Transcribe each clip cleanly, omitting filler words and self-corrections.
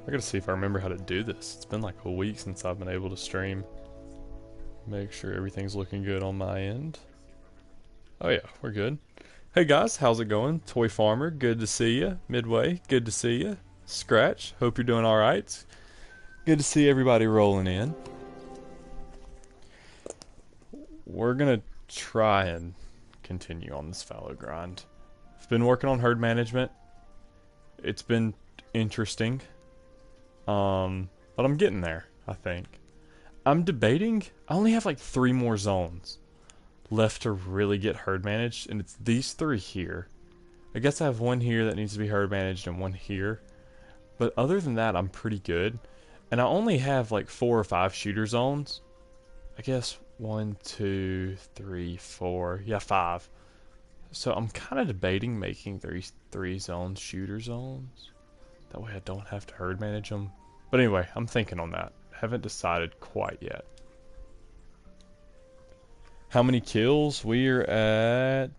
I gotta see if I remember how to do this. It's been like a week since I've been able to stream. Make sure everything's looking good on my end. Oh yeah, we're good. Hey guys, how's it going? Toy Farmer, good to see you. Midway, good to see you. Scratch, hope you're doing alright. Good to see everybody rolling in. We're gonna try and continue on this fallow grind. I've been working on herd management. It's been interesting. But I'm getting there, I think. I'm debating. I only have like 3 more zones left to really get herd managed, and it's these 3 here. I guess I have one here that needs to be herd managed and one here. But other than that, I'm pretty good. And I only have like 4 or 5 shooter zones. I guess 1, 2, 3, 4. Yeah, 5. So I'm kind of debating making 3 zones shooter zones. That way I don't have to herd manage them. But anyway, I'm thinking on that. Haven't decided quite yet. How many kills? We're at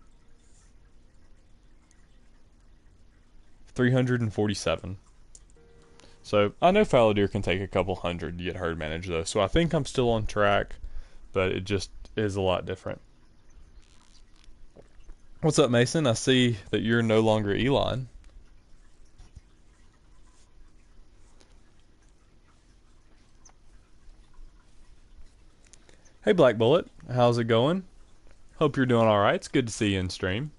347. So I know fallow deer can take a couple hundred to get herd managed though. So I think I'm still on track, but it just is a lot different. What's up, Mason? I see that you're no longer Elon. Hey, Black Bullet. How's it going? Hope you're doing alright. It's good to see you in stream.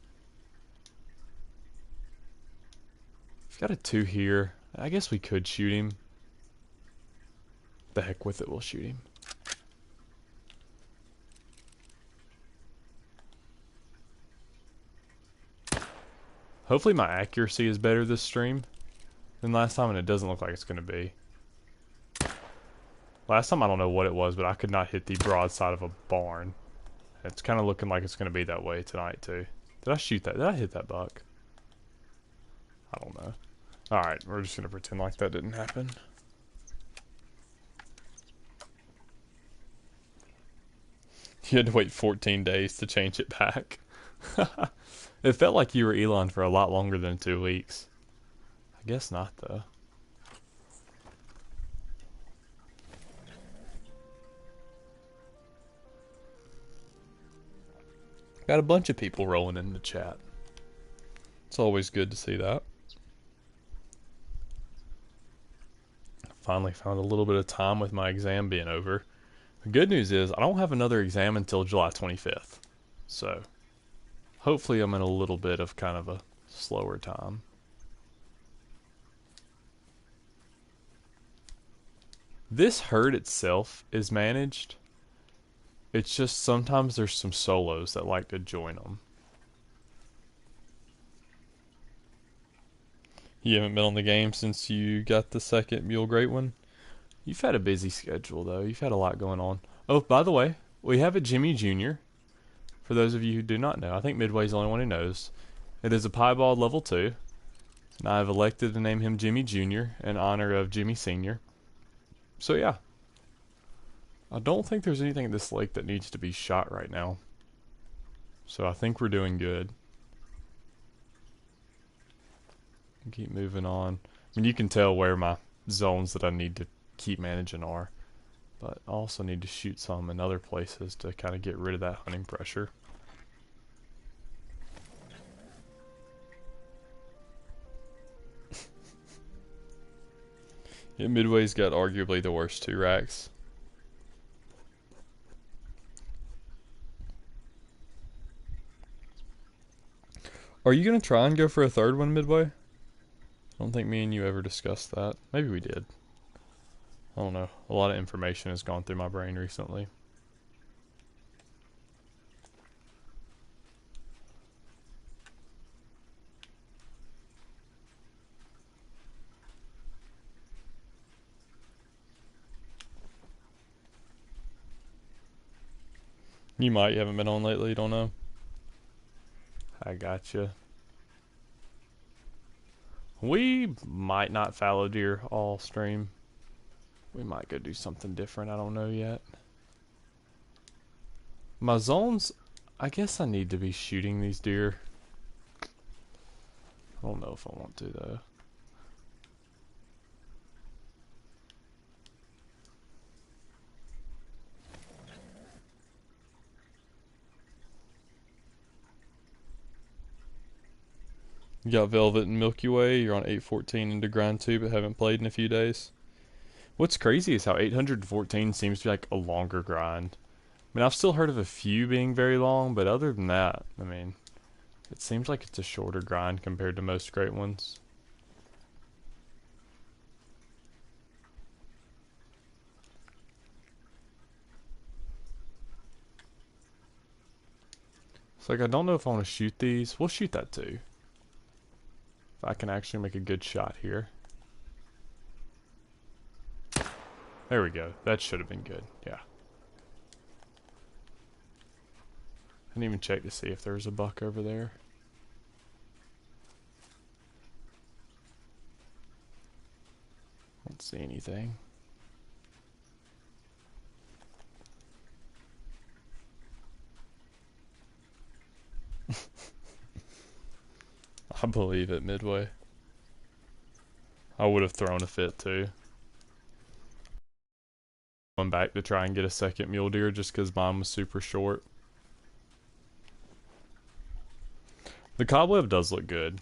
We've got a 2 here. I guess we could shoot him. The heck with it, we'll shoot him. Hopefully my accuracy is better this stream than last time, and it doesn't look like it's going to be. Last time I don't know what it was, but I could not hit the broadside of a barn. It's kind of looking like it's going to be that way tonight too. Did I shoot that? Did I hit that buck? I don't know. Alright, we're just going to pretend like that didn't happen. You had to wait 14 days to change it back. It felt like you were Elon for a lot longer than 2 weeks. I guess not though. Got a bunch of people rolling in the chat. It's always good to see that. Finally found a little bit of time with my exam being over. The good news is I don't have another exam until July 25th. So hopefully I'm in a little bit of kind of a slower time. This herd itself is managed. It's just sometimes there's some solos that like to join them. You haven't been on the game since you got the second Mule Great one? You've had a busy schedule though. You've had a lot going on. Oh, by the way, we have a Jimmy Jr. For those of you who do not know, I think Midway's the only one who knows. It is a piebald level 2. And I've elected to name him Jimmy Jr. in honor of Jimmy Sr. So yeah. I don't think there's anything at this lake that needs to be shot right now. So I think we're doing good. Keep moving on. I mean, you can tell where my zones that I need to keep managing are. But I also need to shoot some in other places to kind of get rid of that hunting pressure. Yeah, Midway's got arguably the worst 2 racks. Are you going to try and go for a 3rd one, Midway? I don't think me and you ever discussed that. Maybe we did. I don't know. A lot of information has gone through my brain recently. You might. You haven't been on lately. Don't know. I gotcha. We might not fallow deer all stream. We might go do something different. I don't know yet. My zones, I guess I need to be shooting these deer. I don't know if I want to though. You got Velvet and Milky Way. You're on 814 into grind 2, but haven't played in a few days. What's crazy is how 814 seems to be like a longer grind. I mean, I've still heard of a few being very long, but other than that, I mean, it seems like it's a shorter grind compared to most great ones. It's like, I don't know if I want to shoot these. We'll shoot that too. If I can actually make a good shot here. There we go. That should have been good. Yeah. I didn't even check to see if there was a buck over there. Don't see anything. I believe it, Midway. I would have thrown a fit too. Went back to try and get a second mule deer just because mine was super short. The cobweb does look good.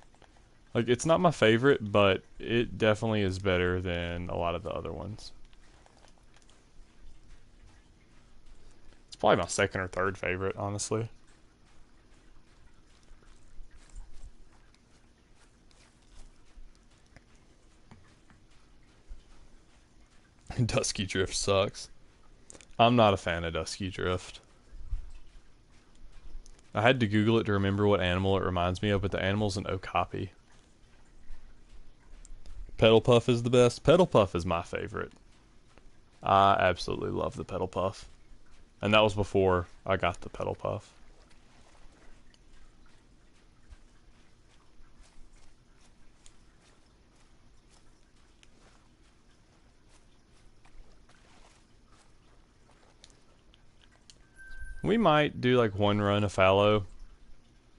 Like, it's not my favorite, but it definitely is better than a lot of the other ones. It's probably my second or third favorite, honestly. Dusky Drift sucks. I'm not a fan of Dusky Drift. I had to Google it to remember what animal it reminds me of, but the animal's an okapi. Pedal Puff is the best. Pedal Puff is my favorite. I absolutely love the Pedal Puff. And that was before I got the Pedal Puff. We might do like one run of fallow,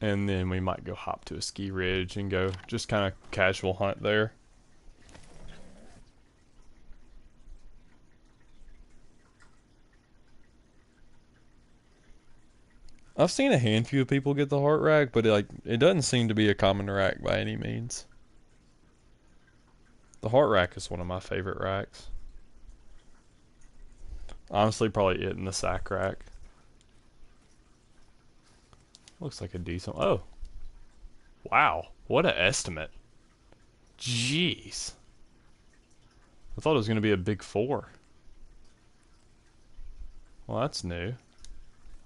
and then we might go hop to a ski ridge and go just kind of casual hunt there. I've seen a handful of people get the heart rack, but it doesn't seem to be a common rack by any means. The heart rack is one of my favorite racks. Honestly, probably it and the sack rack. Looks like a decent... Oh. Wow. What an estimate. Jeez. I thought it was going to be a big 4. Well, that's new.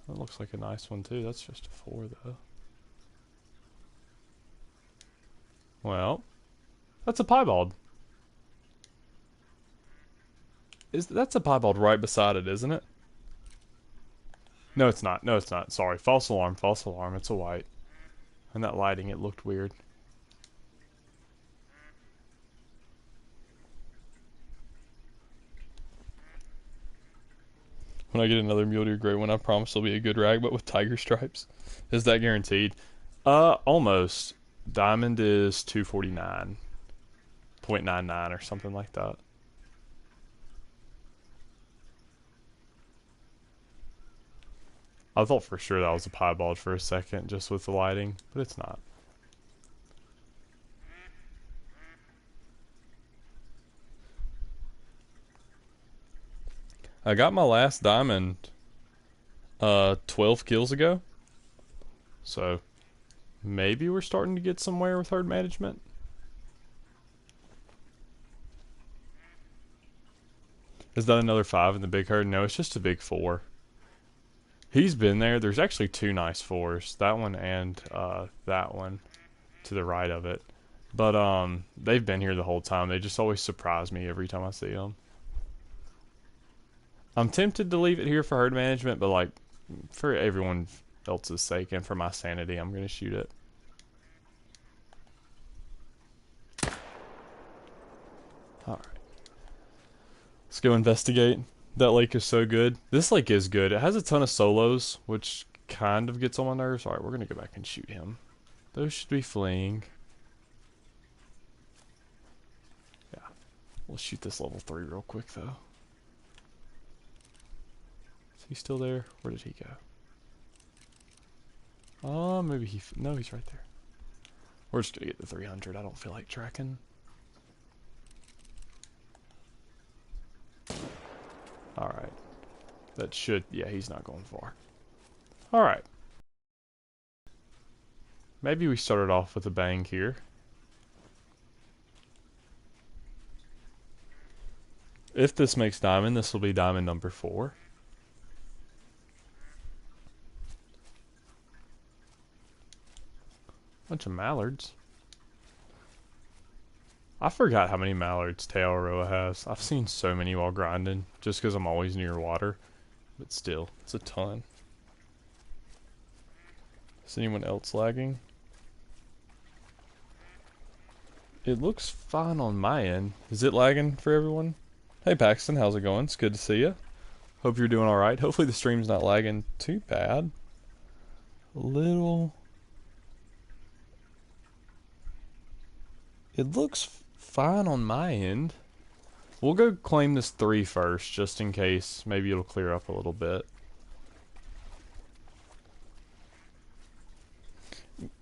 That looks like a nice one, too. That's just a 4, though. Well, that's a piebald. That's a piebald right beside it, isn't it? No, it's not. No, it's not. Sorry. False alarm. False alarm. It's a white. And that lighting, it looked weird. When I get another mule deer gray one, I promise it'll be a good rag, but with tiger stripes. Is that guaranteed? Almost. Diamond is 249.99 or something like that. I thought for sure that was a piebald for a second, just with the lighting, but it's not. I got my last diamond 12 kills ago. So maybe we're starting to get somewhere with herd management. Is that another 5 in the big herd? No, it's just a big 4. He's been there. There's actually 2 nice 4s. That one and that one to the right of it. But they've been here the whole time. They just always surprise me every time I see them. I'm tempted to leave it here for herd management, but like for everyone else's sake and for my sanity, I'm going to shoot it. Alright. Let's go investigate. That lake is so good. This lake is good. It has a ton of solos, which kind of gets on my nerves. Alright, we're going to go back and shoot him. Those should be fleeing. Yeah. We'll shoot this level 3 real quick, though. Is he still there? Where did he go? Oh, maybe he... No, he's right there. We're just gonna get the 300. I don't feel like tracking. Alright. That should... Yeah, he's not going far. Alright. Maybe we started off with a bang here. If this makes diamond, this will be diamond number 4. Bunch of mallards. I forgot how many mallards Tearoa has. I've seen so many while grinding, just because I'm always near water. But still, it's a ton. Is anyone else lagging? It looks fine on my end. Is it lagging for everyone? Hey Paxton, how's it going? It's good to see you. Hope you're doing alright. Hopefully the stream's not lagging too bad. A little... It looks fine on my end. We'll go claim this 3 first, just in case. Maybe it'll clear up a little bit.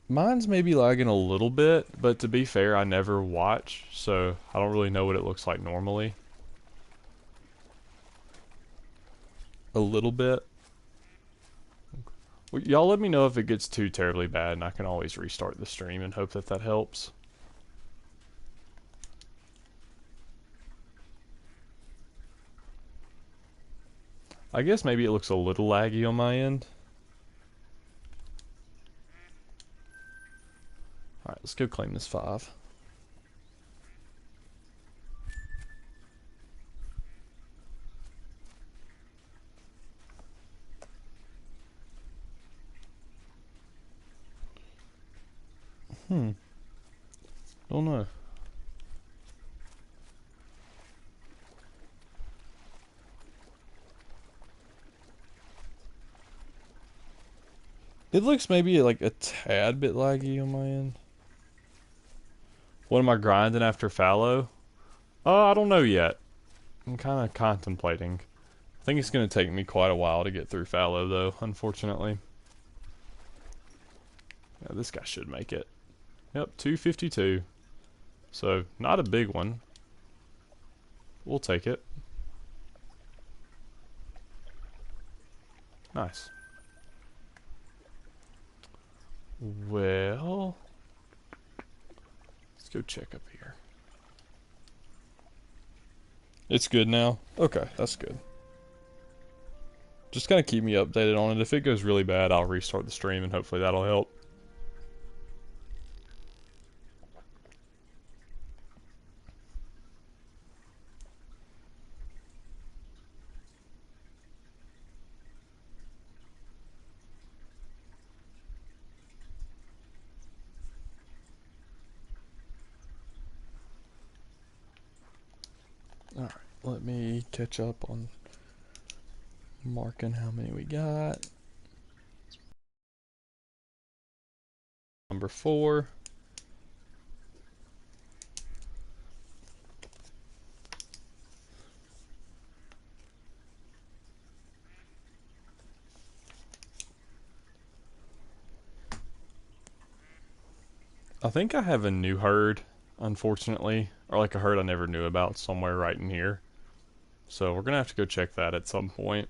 Mine's maybe lagging a little bit, but to be fair, I never watch, so I don't really know what it looks like normally. A little bit. Well, y'all let me know if it gets too terribly bad, and I can always restart the stream and hope that that helps. I guess maybe it looks a little laggy on my end. Alright, let's go claim this 5. Don't know. It looks maybe like a tad bit laggy on my end. What am I grinding after Fallow? I don't know yet. I'm kind of contemplating. I think it's going to take me quite a while to get through Fallow though, unfortunately. Yeah, this guy should make it. Yep, 252. So, not a big one. We'll take it. Nice. Well, let's go check up here. It's good now? Okay, that's good. Just kind of keep me updated on it. If it goes really bad, I'll restart the stream and hopefully that'll help. Alright, let me catch up on marking how many we got. Number 4. I think I have a new herd, unfortunately, or like a herd I never knew about somewhere right in here. So we're gonna have to go check that at some point.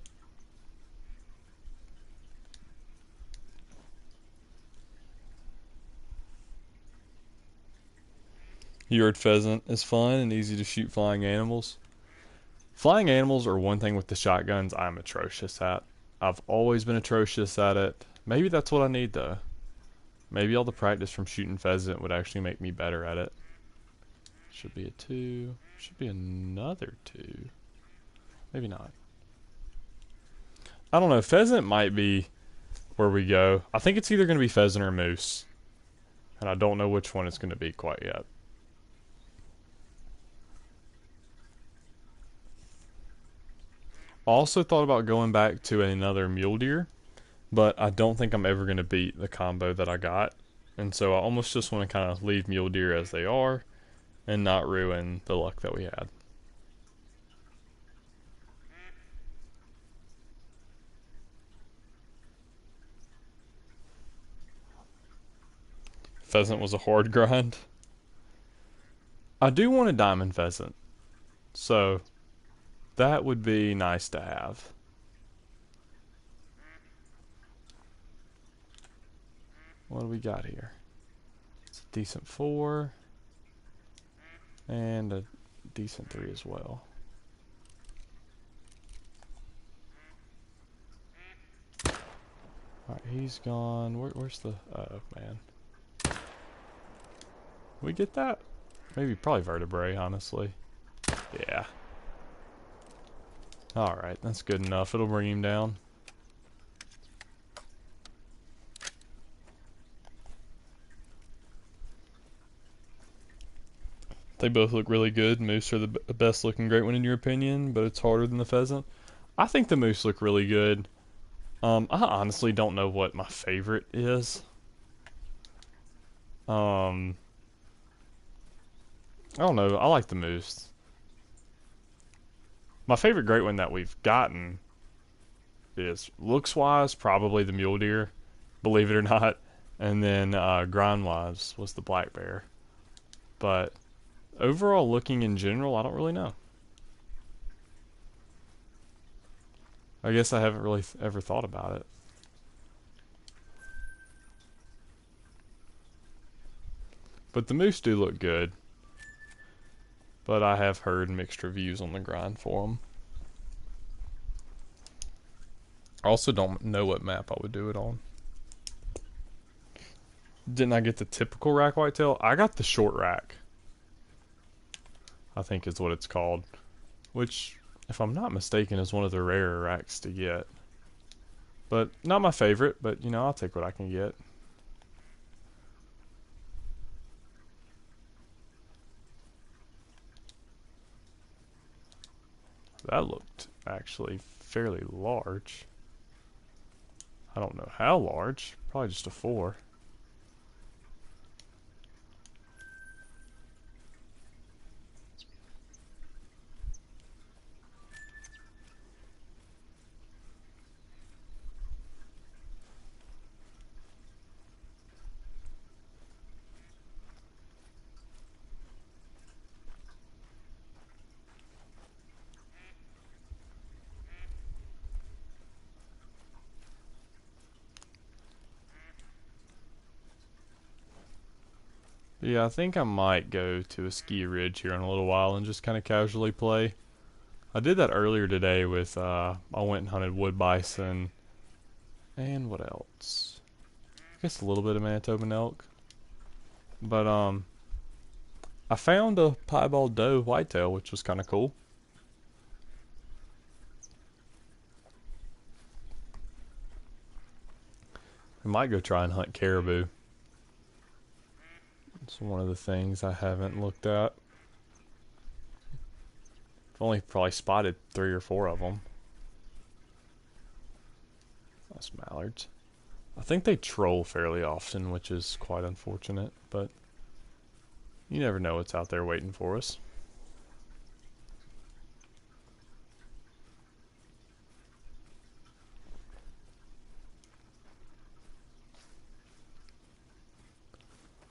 Yurt pheasant is fun and easy to shoot flying animals. Flying animals are one thing with the shotguns I'm atrocious at. I've always been atrocious at it. Maybe that's what I need though. Maybe all the practice from shooting pheasant would actually make me better at it. Should be a 2. Should be another 2. Maybe not. I don't know. Pheasant might be where we go. I think it's either going to be pheasant or moose. And I don't know which one it's going to be quite yet. Also thought about going back to another mule deer, but I don't think I'm ever going to beat the combo that I got. And so I almost just want to kind of leave mule deer as they are and not ruin the luck that we had. pheasant was a hard grind. I do want a diamond pheasant, so that would be nice to have. What do we got here? It's a decent 4 and a decent 3 as well. Alright, he's gone. Where's the... oh, man. We get that? Maybe probably vertebrae, honestly. Yeah. Alright, that's good enough. It'll bring him down. They both look really good. Moose are the best looking great one in your opinion, but it's harder than the pheasant. I think the moose look really good. I honestly don't know what my favorite is. I don't know. I like the moose. My favorite great one that we've gotten is, looks-wise, probably the mule deer, believe it or not. And then grind-wise was the black bear. But overall, looking in general, I don't really know. I guess I haven't really ever thought about it. But the moose do look good. But I have heard mixed reviews on the grind for them. I also don't know what map I would do it on. Didn't I get the typical rack whitetail? I got the short rack, I think is what it's called. Which, if I'm not mistaken, is one of the rarer racks to get. But not my favorite, but you know, I'll take what I can get. That looked actually fairly large. I don't know how large. Probably just a 4. Yeah, I think I might go to a ski ridge here in a little while and just kind of casually play. I did that earlier today with, I went and hunted wood bison. And what else? I guess a little bit of Manitoba elk. But, I found a piebald doe whitetail, which was kind of cool. I might go try and hunt caribou. It's one of the things I haven't looked at. I've only probably spotted 3 or 4 of them. That's mallards. I think they troll fairly often, which is quite unfortunate, but you never know what's out there waiting for us.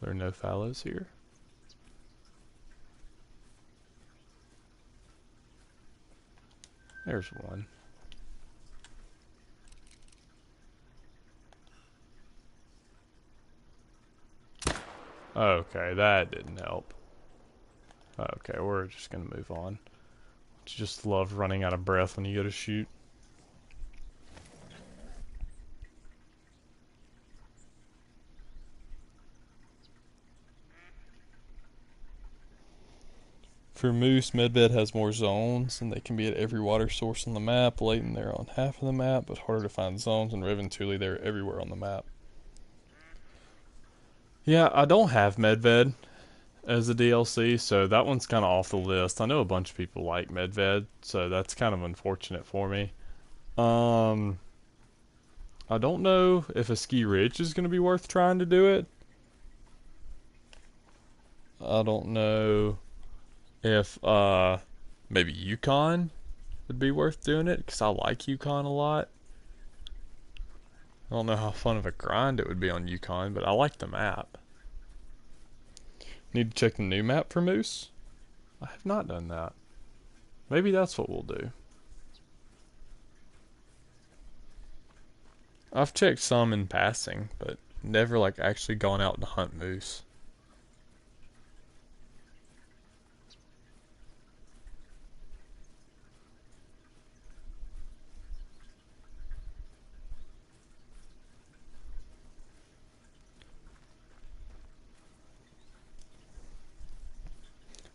There are no fallows here. There's one. Okay, that didn't help. Okay, we're just gonna move on. Just love running out of breath when you go to shoot. For moose, Medved has more zones, and they can be at every water source on the map. Layton, they're on half of the map, but harder to find zones. And Riven Thule, they're everywhere on the map. Yeah, I don't have Medved as a DLC, so that one's kind of off the list. I know a bunch of people like Medved, so that's kind of unfortunate for me. I don't know if a ski ridge is going to be worth trying to do it. I don't know if maybe Yukon would be worth doing it, because I like Yukon a lot. I don't know how fun of a grind it would be on Yukon, but I like the map. Need to check the new map for moose? I have not done that. Maybe that's what we'll do. I've checked some in passing, but never like actually gone out to hunt moose.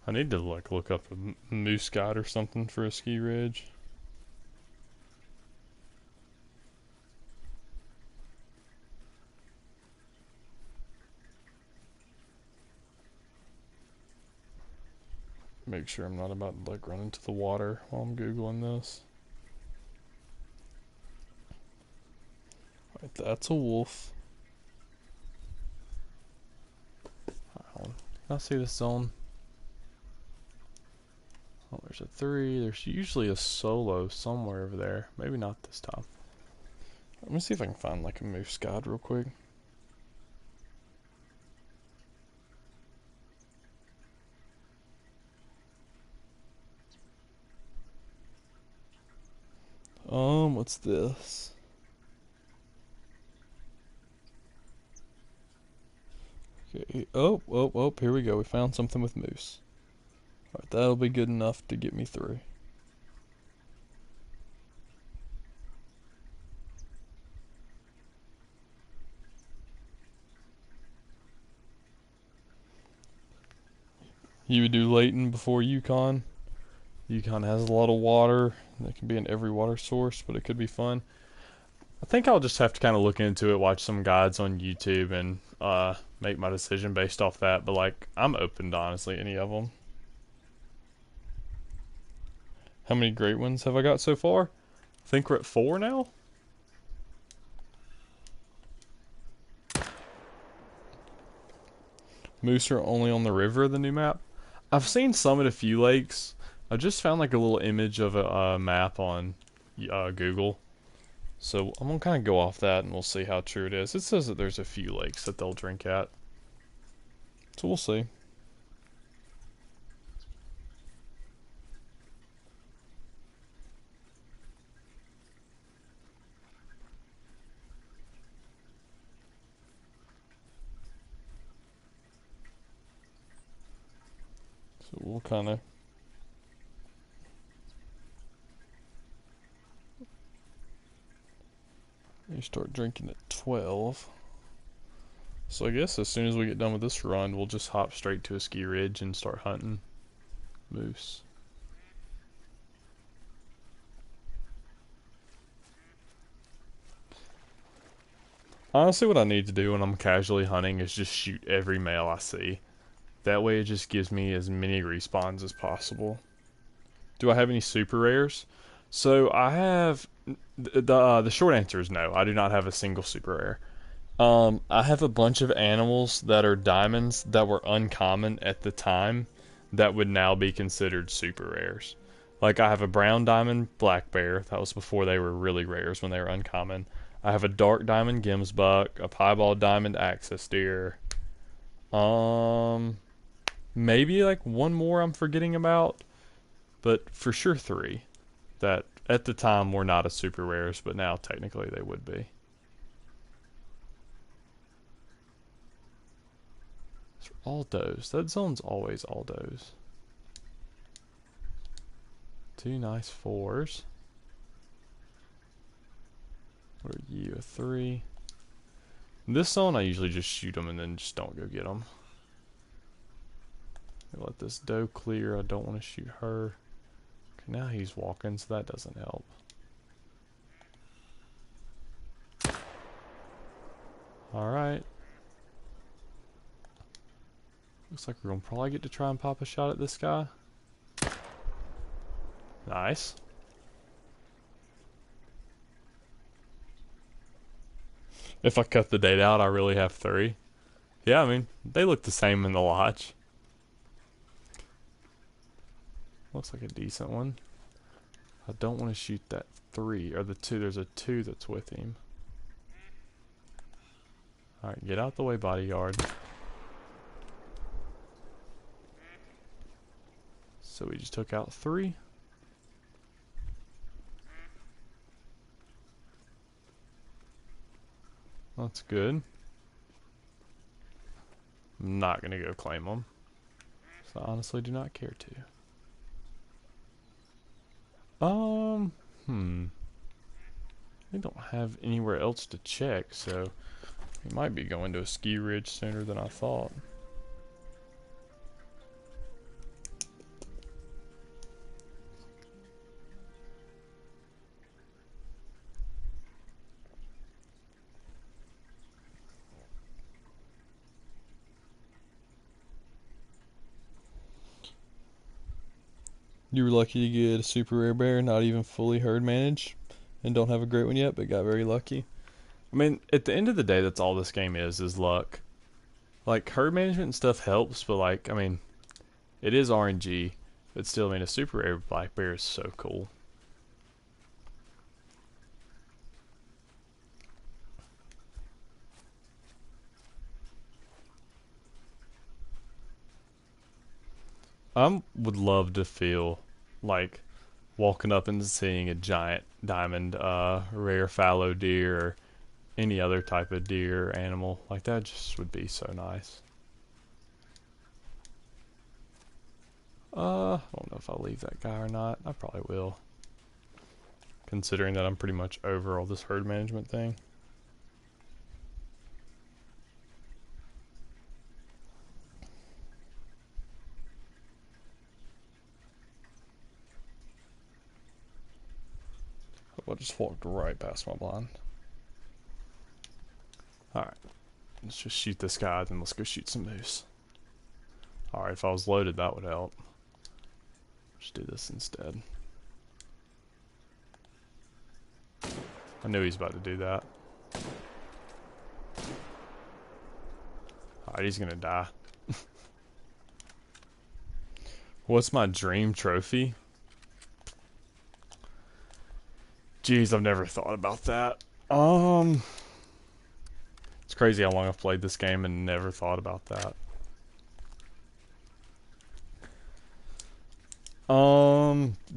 I need to like look up a moose guide or something for a ski ridge. Make sure I'm not about to like run into the water while I'm Googling this. Right, that's a wolf. Hold on. Can I see this zone? Oh, there's a 3. There's usually a solo somewhere over there. Maybe not this time. Let me see if I can find like a moose guide real quick. What's this? Okay. Oh, here we go. We found something with moose. Alright, that'll be good enough to get me through. You would do Layton before Yukon. Yukon has a lot of water. That can be in every water source, but it could be fun. I think I'll just have to kind of look into it, watch some guides on YouTube, and make my decision based off that. But like, I'm open to honestly any of them. How many great ones have I got so far? I think we're at 4 now. Moose are only on the river of the new map. I've seen some at a few lakes. I just found like a little image of a map on Google. So I'm gonna kind of go off that and we'll see how true it is. It says that there's a few lakes that they'll drink at. So we'll see. So we'll kind of start drinking at 12. So I guess as soon as we get done with this run, we'll just hop straight to a ski ridge and start hunting moose. Honestly, what I need to do when I'm casually hunting is just shoot every male I see. That way it just gives me as many respawns as possible. Do I have any super rares? So I have the short answer is no. I do not have a single super rare. I have a bunch of animals that are diamonds that were uncommon at the time that would now be considered super rares. Like I have a brown diamond black bear. That was before they were really rares when they were uncommon. I have a dark diamond Gemsbuck, a piebald diamond axis deer. Maybe like one more I'm forgetting about, but for sure 3 that at the time were not a super rares, but now technically they would be. It's all does. That zone's always all does. 2 nice 4s. What are you, a 3? In this zone I usually just shoot them and then just don't go get them. Let this doe clear. I don't want to shoot her. Okay, now he's walking, so that doesn't help. Alright. Looks like we're going to probably get to try and pop a shot at this guy. Nice. If I cut the date out, I really have 3. Yeah, I mean, they look the same in the lodge. Looks like a decent one. I don't want to shoot that 3, or the 2. There's a 2 that's with him. Alright, get out the way, bodyguard. So we just took out 3. That's good. I'm not gonna go claim them. So I honestly do not care to. We don't have anywhere else to check, so we might be going to a ski ridge sooner than I thought. You were lucky to get a super rare bear, not even fully herd managed, and don't have a great one yet, but got very lucky. I mean, at the end of the day, that's all this game is luck. Like, herd management and stuff helps, but like, I mean, it is RNG, but still, I mean, a super rare black bear is so cool. I would love to feel like walking up and seeing a giant diamond rare fallow deer or any other type of deer or animal. Like, that just would be so nice. I don't know if I'll leave that guy or not. I probably will, considering that I'm pretty much over all this herd management thing. I just walked right past my blind. Alright. Let's just shoot this guy, then let's go shoot some moose. Alright, if I was loaded, that would help. Just do this instead. I knew he was about to do that. Alright, he's gonna die. What's my dream trophy? Jeez, I've never thought about that. It's crazy how long I've played this game and never thought about that.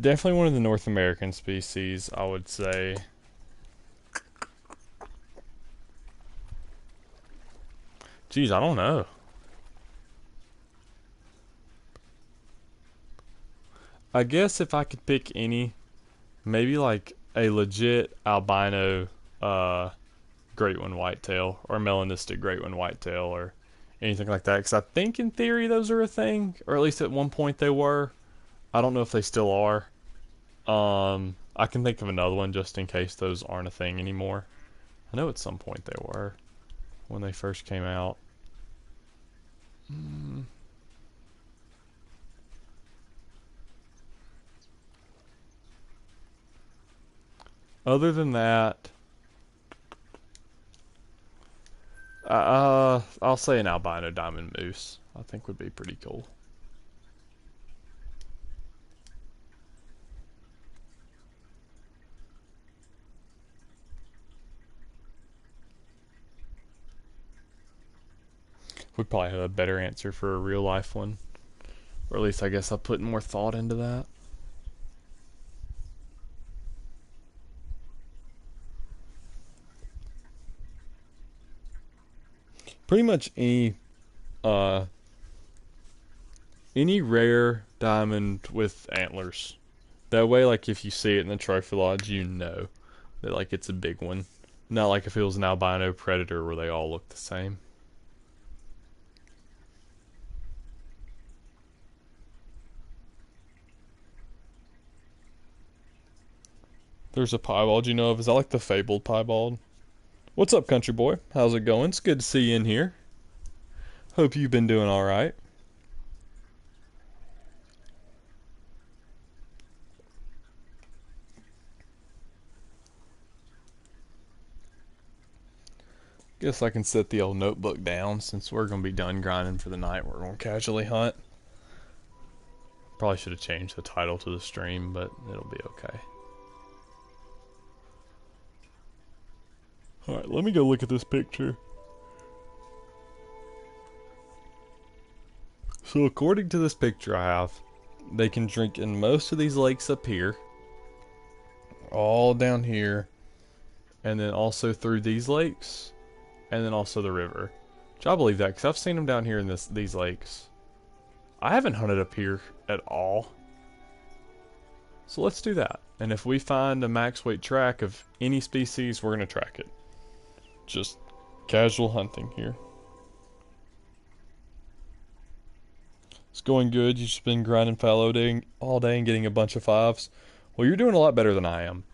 Definitely one of the North American species, I would say. Jeez, I don't know. I guess if I could pick any, maybe like a legit albino great one whitetail or melanistic great one whitetail or anything like that, because I think in theory those are a thing, or at least at one point they were. I don't know if they still are. I can think of another one just in case those aren't a thing anymore. I know at some point they were when they first came out. Other than that, I'll say an albino diamond moose. I think would be pretty cool. Would probably have a better answer for a real life one, or at least I guess I put more thought into that. Pretty much any rare diamond with antlers. That way, like, if you see it in the trophy lodge, you know that, like, it's a big one. Not like if it was an albino predator where they all look the same. There's a piebald you know of. Is that like the fabled piebald? What's up, country boy? How's it going? It's good to see you in here. Hope you've been doing alright. Guess I can set the old notebook down since we're going to be done grinding for the night. We're going to casually hunt. Probably should have changed the title to the stream, but it'll be okay. Alright, let me go look at this picture. So according to this picture I have, they can drink in most of these lakes up here, all down here, and then also through these lakes, and then also the river. Which I believe that, because I've seen them down here in these lakes. I haven't hunted up here at all. So let's do that. And if we find a max weight track of any species, we're going to track it. Just casual hunting here. It's going good. You've just been grinding fallow all day and getting a bunch of 5s. Well, you're doing a lot better than I am.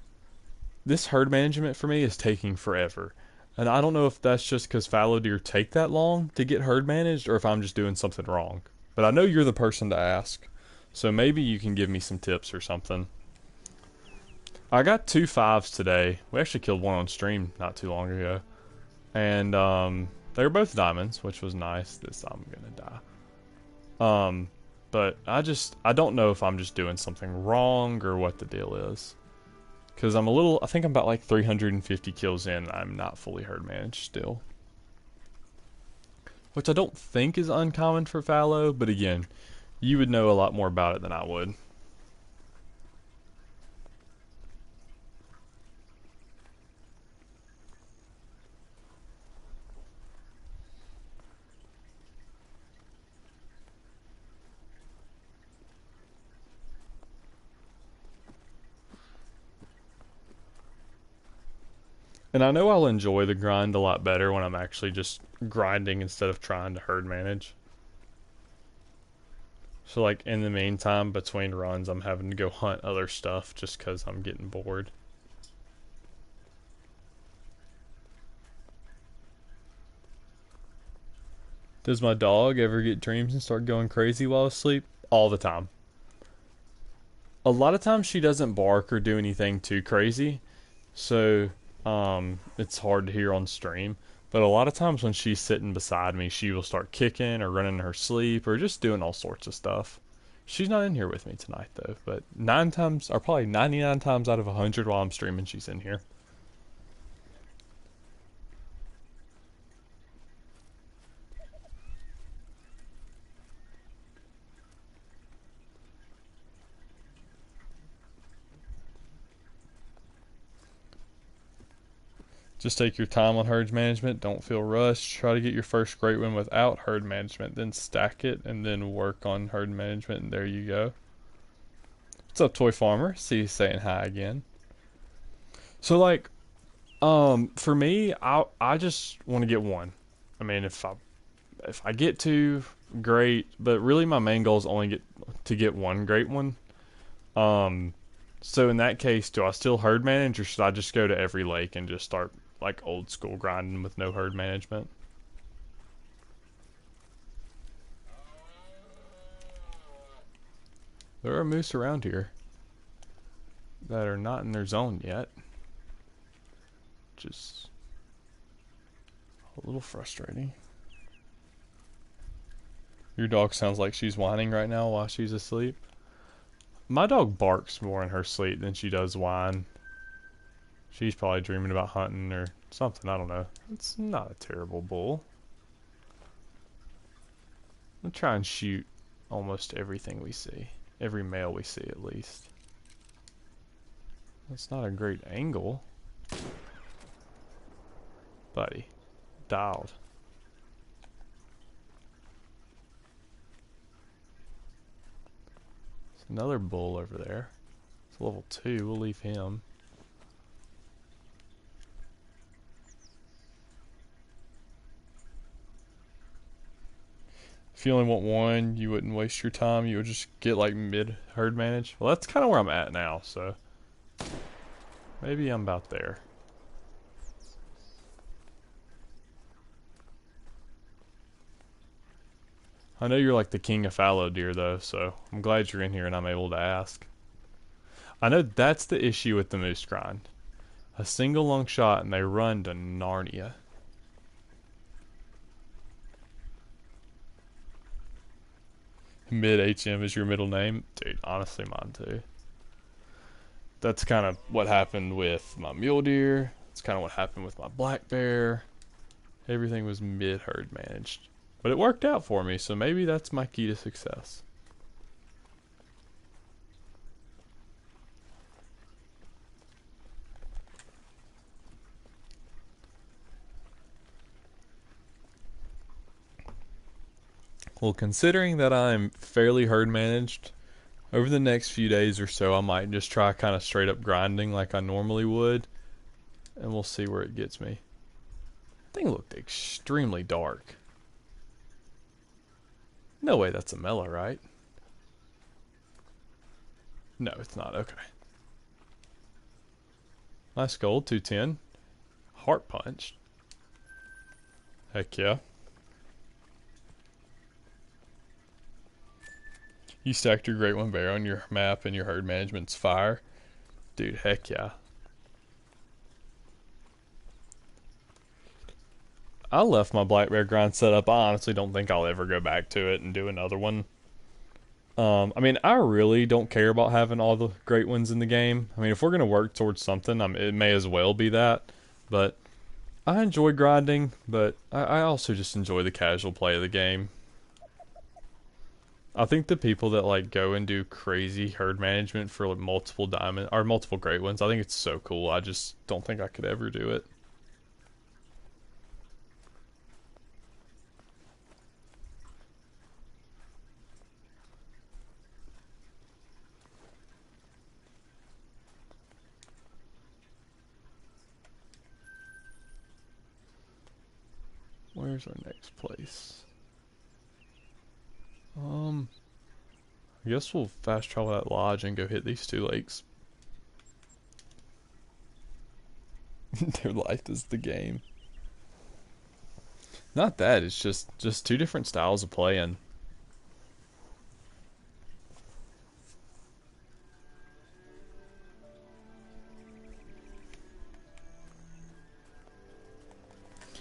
This herd management for me is taking forever. And I don't know if that's just because fallow deer take that long to get herd managed or if I'm just doing something wrong. But I know you're the person to ask. So maybe you can give me some tips or something. I got 2 5s today. We actually killed one on stream not too long ago. And they were both diamonds, which was nice. This time I'm going to die. But I don't know if I'm just doing something wrong or what the deal is. Because I think I'm about like 350 kills in and I'm not fully herd managed still. Which I don't think is uncommon for fallow, but again, you would know a lot more about it than I would. And I know I'll enjoy the grind a lot better when I'm actually just grinding instead of trying to herd manage. So like in the meantime, between runs, I'm having to go hunt other stuff just because I'm getting bored. Does my dog ever get dreams and start going crazy while asleep? All the time. A lot of times she doesn't bark or do anything too crazy, so it's hard to hear on stream. But a lot of times when she's sitting beside me, she will start kicking or running in her sleep or just doing all sorts of stuff. She's not in here with me tonight though, but 9 times, or probably 99 times out of 100 while I'm streaming, she's in here. Just take your time on herd management. Don't feel rushed. Try to get your first great win without herd management. Then stack it and then work on herd management. And there you go. What's up, Toy Farmer? See you saying hi again. So like, for me, I just want to get one. I mean, if I get 2, great. But really, my main goal is only to get one great one. So in that case, do I still herd manage, or should I just go to every lake and just start like old school grinding with no herd management? There are moose around here that are not in their zone yet. Just a little frustrating. Your dog sounds like she's whining right now while she's asleep. My dog barks more in her sleep than she does whine. She's probably dreaming about hunting or something, I don't know. It's not a terrible bull. I'll try and shoot almost everything we see. Every male we see, at least. That's not a great angle. Buddy. Dialed. There's another bull over there. It's level 2, we'll leave him. If you only want one, you wouldn't waste your time. You would just get like mid herd manage. Well, that's kind of where I'm at now, so maybe I'm about there. I know you're like the king of fallow deer though, so I'm glad you're in here and I'm able to ask. I know that's the issue with the moose grind. A single long shot and they run to Narnia. Mid HM is your middle name? Dude, honestly mine too. That's kind of what happened with my mule deer. It's kind of what happened with my black bear. Everything was mid herd managed. But it worked out for me, so maybe that's my key to success. Well, considering that I'm fairly herd managed, over the next few days or so, I might just try kind of straight up grinding like I normally would, and we'll see where it gets me. Thing looked extremely dark. No way that's a mellow, right? No, it's not. Okay. Nice gold, 210. Heart punch. Heck yeah. You stacked your Great One Bear on your map and your herd management's fire. Dude, heck yeah. I left my black bear grind set up. I honestly don't think I'll ever go back to it and do another one. I mean, I really don't care about having all the great ones in the game. I mean, if we're going to work towards something, it may as well be that. But I enjoy grinding, but I also just enjoy the casual play of the game. I think the people that like go and do crazy herd management for like multiple diamond or multiple great ones, I think it's so cool. I just don't think I could ever do it. Where's our next place? I guess we'll fast travel that lodge and go hit these two lakes. Their life is the game. Not that, it's just two different styles of playing.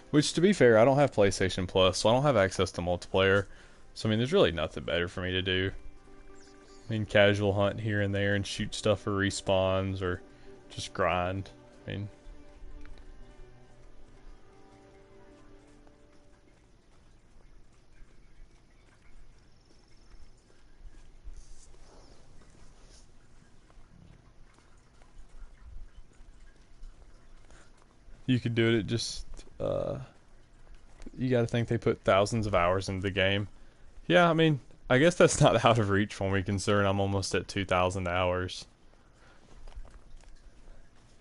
Which, to be fair, I don't have PlayStation Plus, so I don't have access to multiplayer. So, I mean, there's really nothing better for me to do. I mean, casual hunt here and there and shoot stuff for respawns or just grind. I mean, you could do it just, you gotta think they put thousands of hours into the game. Yeah, I mean, I guess that's not out of reach for me considering I'm almost at 2,000 hours.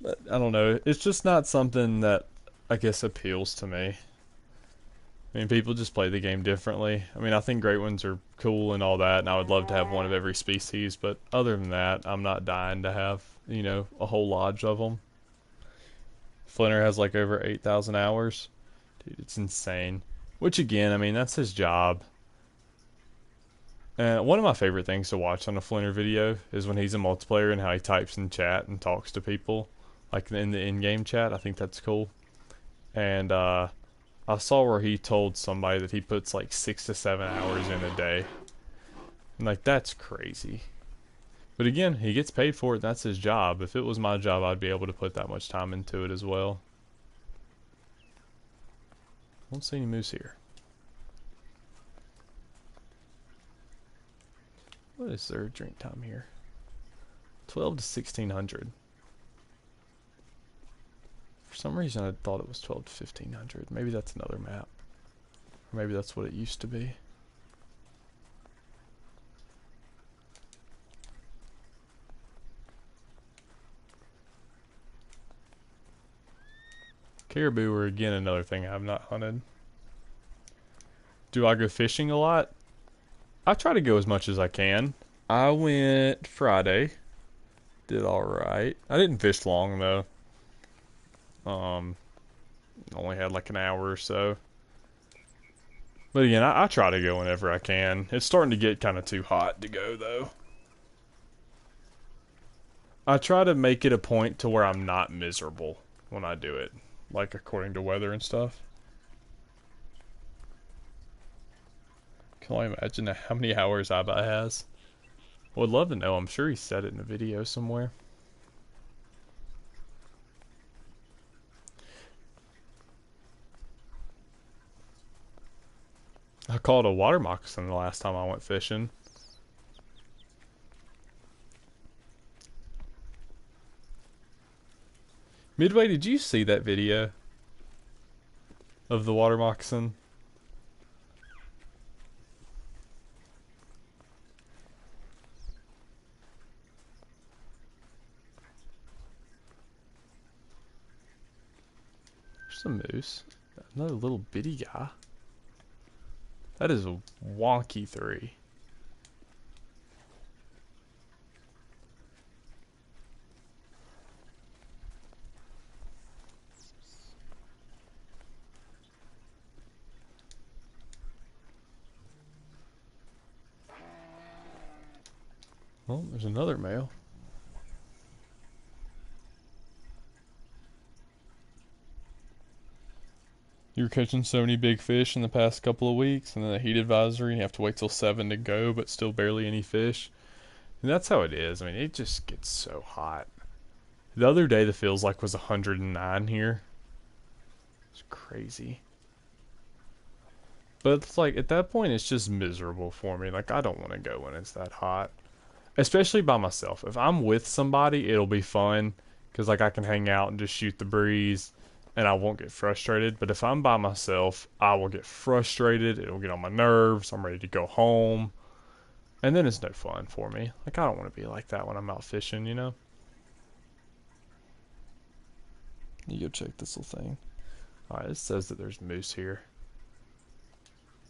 But I don't know, it's just not something that I guess appeals to me. I mean, people just play the game differently. I mean, I think great ones are cool and all that, and I would love to have one of every species, but other than that, I'm not dying to have, you know, a whole lodge of them. Flinter has like over 8,000 hours. Dude, it's insane. Which again, I mean, that's his job. And one of my favorite things to watch on a Flinter video is when he's in multiplayer and how he types in chat and talks to people, like in the in-game chat. I think that's cool. And I saw where he told somebody that he puts like 6 to 7 hours in a day. And like, that's crazy. But again, he gets paid for it. That's his job. If it was my job, I'd be able to put that much time into it as well. I don't see any moose here. What is their drink time here? 12 to 1600. For some reason, I thought it was 12 to 1500. Maybe that's another map. Or maybe that's what it used to be. Caribou are again another thing I've not hunted. Do I go fishing a lot? I try to go as much as I can. I went Friday. Did alright. I didn't fish long though. Only had like an hour or so. But again, I try to go whenever I can. It's starting to get kind of too hot to go though. I try to make it a point to where I'm not miserable when I do it. Like according to weather and stuff. Can I imagine how many hours Abba has? Would love to know. I'm sure he said it in a video somewhere. I caught a water moccasin the last time I went fishing. Midway, did you see that video of the water moccasin? There's a moose. Another little bitty guy. That is a wonky 3. Well, there's another male. You were catching so many big fish in the past couple of weeks, and then a heat advisory, and you have to wait till 7 to go, but still barely any fish. And that's how it is. I mean, it just gets so hot. The other day, the feels like was 109 here. It's crazy. But it's like, at that point, it's just miserable for me. Like, I don't want to go when it's that hot. Especially by myself. If I'm with somebody, it'll be fun. Because, like, I can hang out and just shoot the breeze. And I won't get frustrated. But if I'm by myself, I will get frustrated. It'll get on my nerves. I'm ready to go home. And then it's no fun for me. Like, I don't want to be like that when I'm out fishing, you know? You go check this little thing. Alright, it says that there's moose here.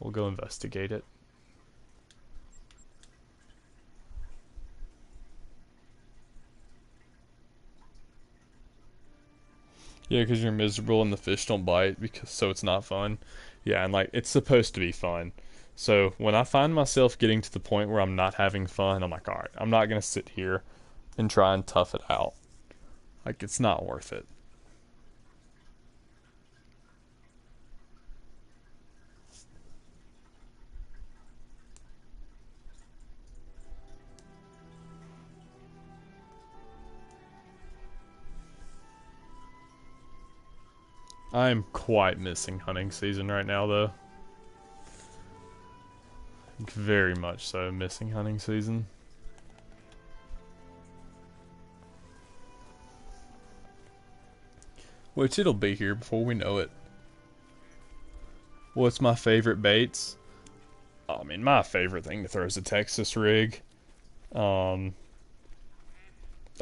We'll go investigate it. Yeah, because you're miserable and the fish don't bite, so it's not fun. Yeah, and like, it's supposed to be fun. So when I find myself getting to the point where I'm not having fun, I'm like, alright, I'm not going to sit here and try and tough it out. Like, it's not worth it. I am quite missing hunting season right now, though. Very much so, missing hunting season. Which it'll be here before we know it. What's my favorite baits? I mean, my favorite thing to throw is a Texas rig.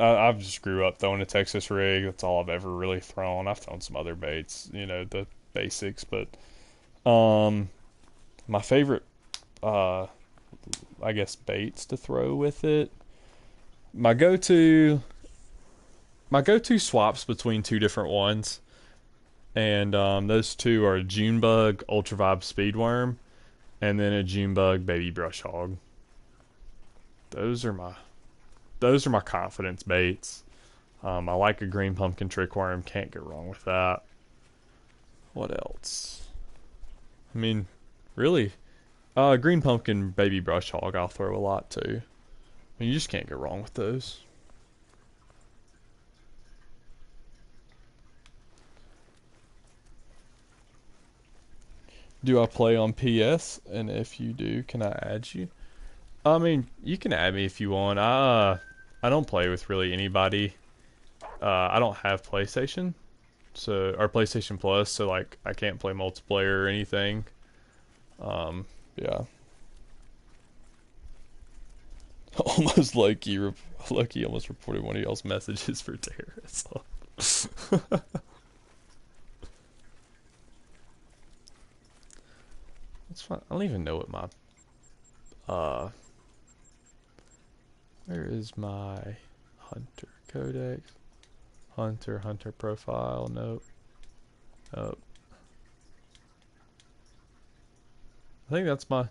I've just grew up throwing a Texas rig. That's all I've ever really thrown. I've thrown some other baits, you know, the basics, but my favorite, I guess, baits to throw with it. My go-to swaps between 2 different ones, and those 2 are a June bug ultra vibe speedworm, and then a June bug baby brush hog. Those are my confidence baits. I like a green pumpkin trickworm. Can't go wrong with that. What else? I mean, really, green pumpkin baby brush hog I'll throw a lot too. I mean, you just can't go wrong with those. Do I play on PS? And if you do, can I add you? I mean, you can add me if you want. I don't play with really anybody. I don't have PlayStation, or PlayStation Plus, so like I can't play multiplayer or anything. Yeah. Almost Loki almost reported one of y'all's messages for terrorism. That's fine. I don't even know what my where is my hunter codex? Hunter profile. Nope. I think that's my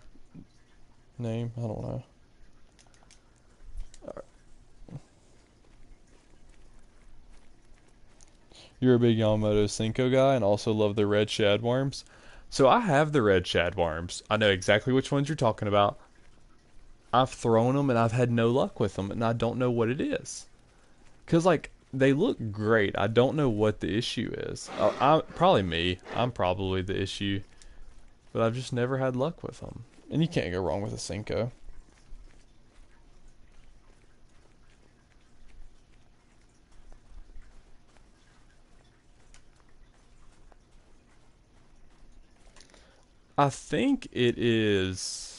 name. I don't know. You're a big Yamamoto Cinco guy and also love the red shadworms. So I have the red shadworms. I know exactly which ones you're talking about. I've thrown them and I've had no luck with them, and I don't know what it is. Cause like they look great. I don't know what the issue is. Probably me. I'm probably the issue, but I've just never had luck with them. And you can't go wrong with a Cinco. I think it is.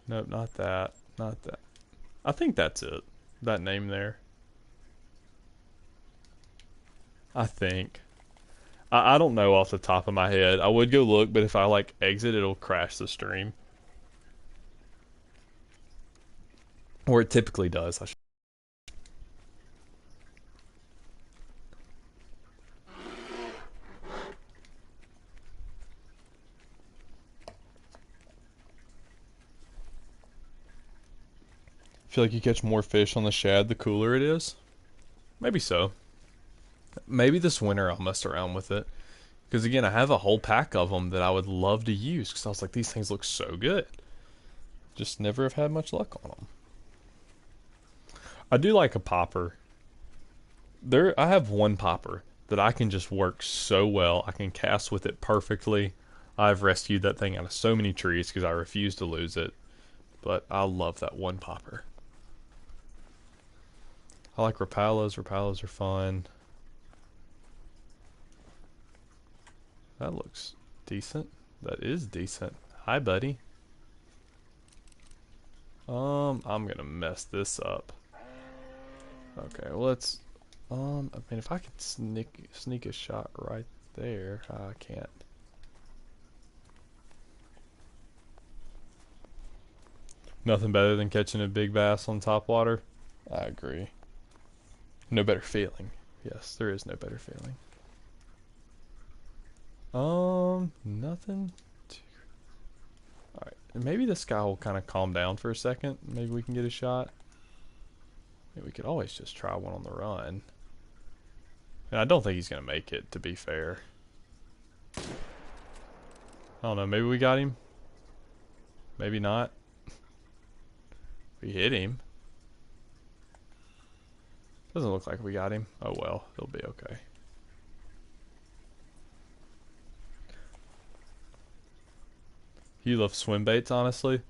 Nope, not that. Not that. I think that's it. That name there. I think. I don't know off the top of my head. I would go look, but if I like exit, it'll crash the stream. Or it typically does. Feel like you catch more fish on the shad the cooler it is? Maybe so. Maybe this winter I'll mess around with it. Because again, I have a whole pack of them that I would love to use. Because I was like, these things look so good. Just never have had much luck on them. I do like a popper. I have one popper that I can just work so well. I can cast with it perfectly. I've rescued that thing out of so many trees because I refuse to lose it. But I love that one popper. I like Rapalas. Rapalas are fun. That looks decent. That is decent. Hi, buddy. I'm gonna mess this up. Okay, well let's. I mean, if I could sneak a shot right there, I can't. Nothing better than catching a big bass on top water. I agree. No better feeling. Yes, there is no better feeling. Nothing. Alright, maybe this guy will kind of calm down for a second. Maybe we can get a shot. I mean, we could always just try one on the run. And I don't think he's going to make it, to be fair. I don't know, maybe we got him? Maybe not. We hit him. Doesn't look like we got him. Oh well, he'll be okay. You love swim baits, honestly?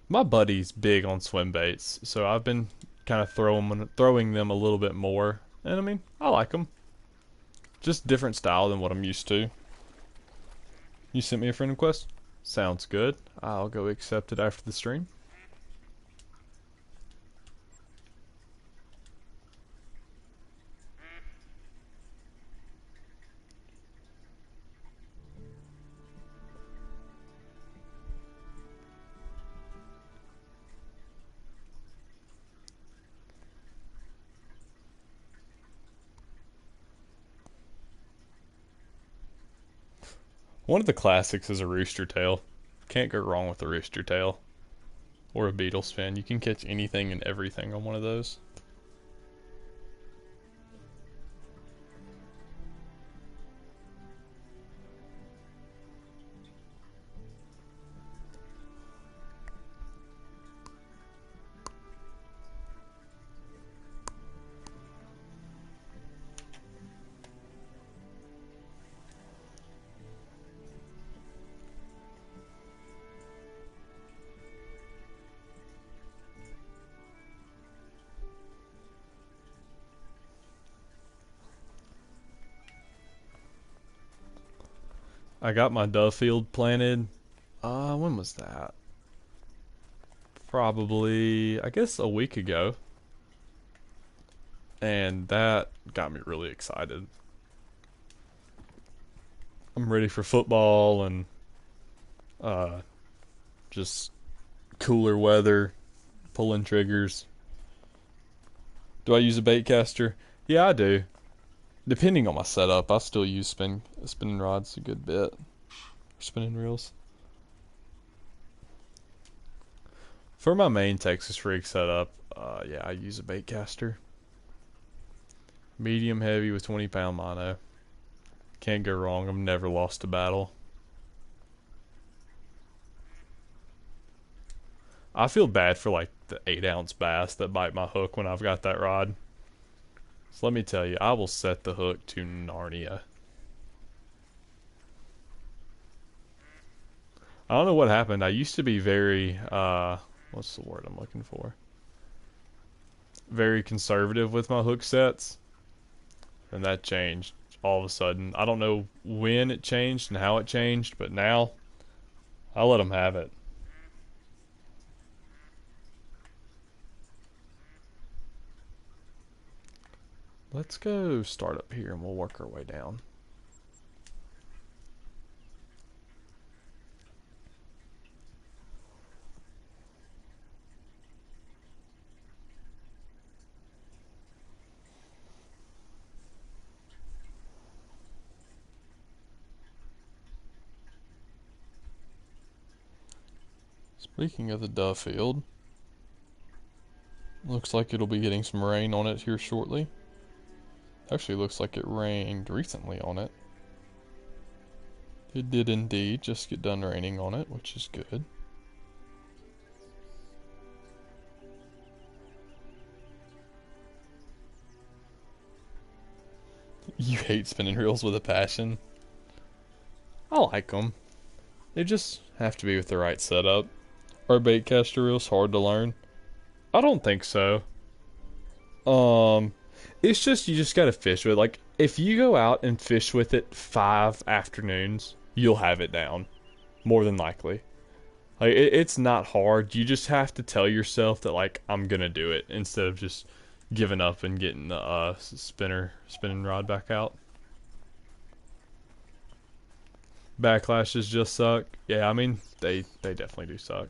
My buddy's big on swim baits, so I've been kind of throwing them a little bit more. And I mean, I like them. Just different style than what I'm used to. You sent me a friend request? Sounds good. I'll go accept it after the stream. One of the classics is a rooster tail. Can't go wrong with a rooster tail. Or a beetle spin. You can catch anything and everything on one of those. I got my dove field planted. When was that? Probably, I guess a week ago. And that got me really excited. I'm ready for football and uh, just cooler weather, pulling triggers. Do I use a bait caster? Yeah, I do. Depending on my setup, I still use spinning rods a good bit. Spinning reels. For my main Texas rig setup, yeah, I use a bait caster. Medium heavy with 20-pound mono. Can't go wrong. I've never lost a battle. I feel bad for like the 8-ounce bass that bite my hook when I've got that rod. So let me tell you, I will set the hook to Narnia. I don't know what happened. I used to be very, what's the word I'm looking for? Very conservative with my hook sets. And that changed all of a sudden. I don't know when it changed and how it changed, but now I let them have it. Let's go start up here and we'll work our way down. Speaking of the dove field, looks like it'll be getting some rain on it here shortly. Actually looks like it rained recently on it. It did indeed just get done raining on it, which is good. You hate spinning reels with a passion. I like them. They just have to be with the right setup. Are bait caster reels hard to learn? I don't think so. It's just you just gotta fish with it. Like if you go out and fish with it 5 afternoons, you'll have it down, more than likely. Like it's not hard. You just have to tell yourself that like I'm gonna do it instead of just giving up and getting the spinning rod back out. Backlashes just suck. Yeah, I mean they definitely do suck.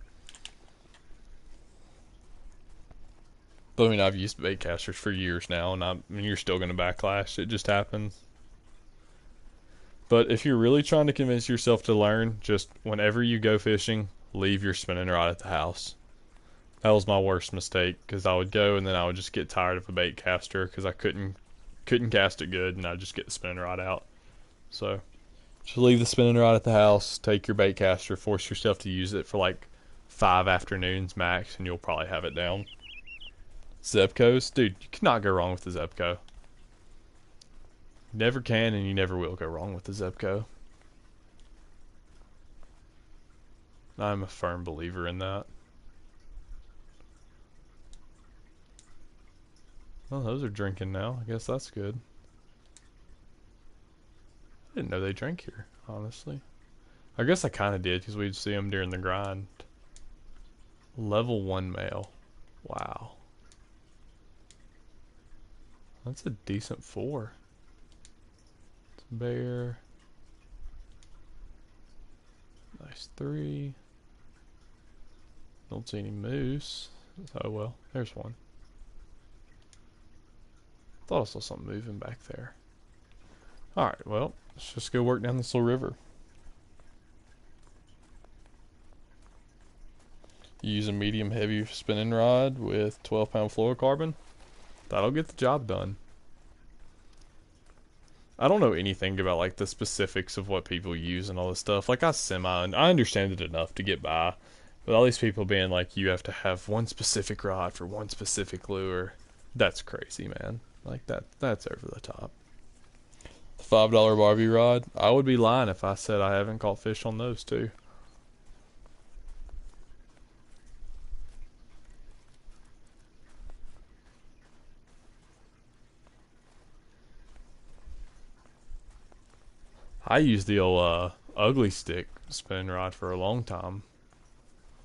But I mean, I've used bait casters for years now, and I mean, you're still going to backlash. It just happens. But if you're really trying to convince yourself to learn, just whenever you go fishing, leave your spinning rod at the house. That was my worst mistake, because I would go and then I would just get tired of a bait caster because I couldn't cast it good, and I'd just get the spinning rod out. So, just leave the spinning rod at the house, take your bait caster, force yourself to use it for like 5 afternoons max, and you'll probably have it down. Zebcos, dude, you cannot go wrong with the Zebco. Never can and you never will go wrong with the Zebco. I'm a firm believer in that. Well, those are drinking now. I guess that's good. I didn't know they drank here, honestly. I guess I kind of did because we'd see them during the grind. Level 1 male. Wow. That's a decent 4. It's a bear. Nice 3. Don't see any moose. Oh well, there's one. Thought I saw something moving back there. Alright, well, let's just go work down this little river. You use a medium heavy spinning rod with 12-pound fluorocarbon. That'll get the job done. I don't know anything about like the specifics of what people use and all this stuff. Like I understand it enough to get by. But all these people being like, you have to have one specific rod for one specific lure. That's crazy, man. Like that's over the top. The $5 Barbie rod, I would be lying if I said I haven't caught fish on those too. I used the old ugly stick spinning rod for a long time.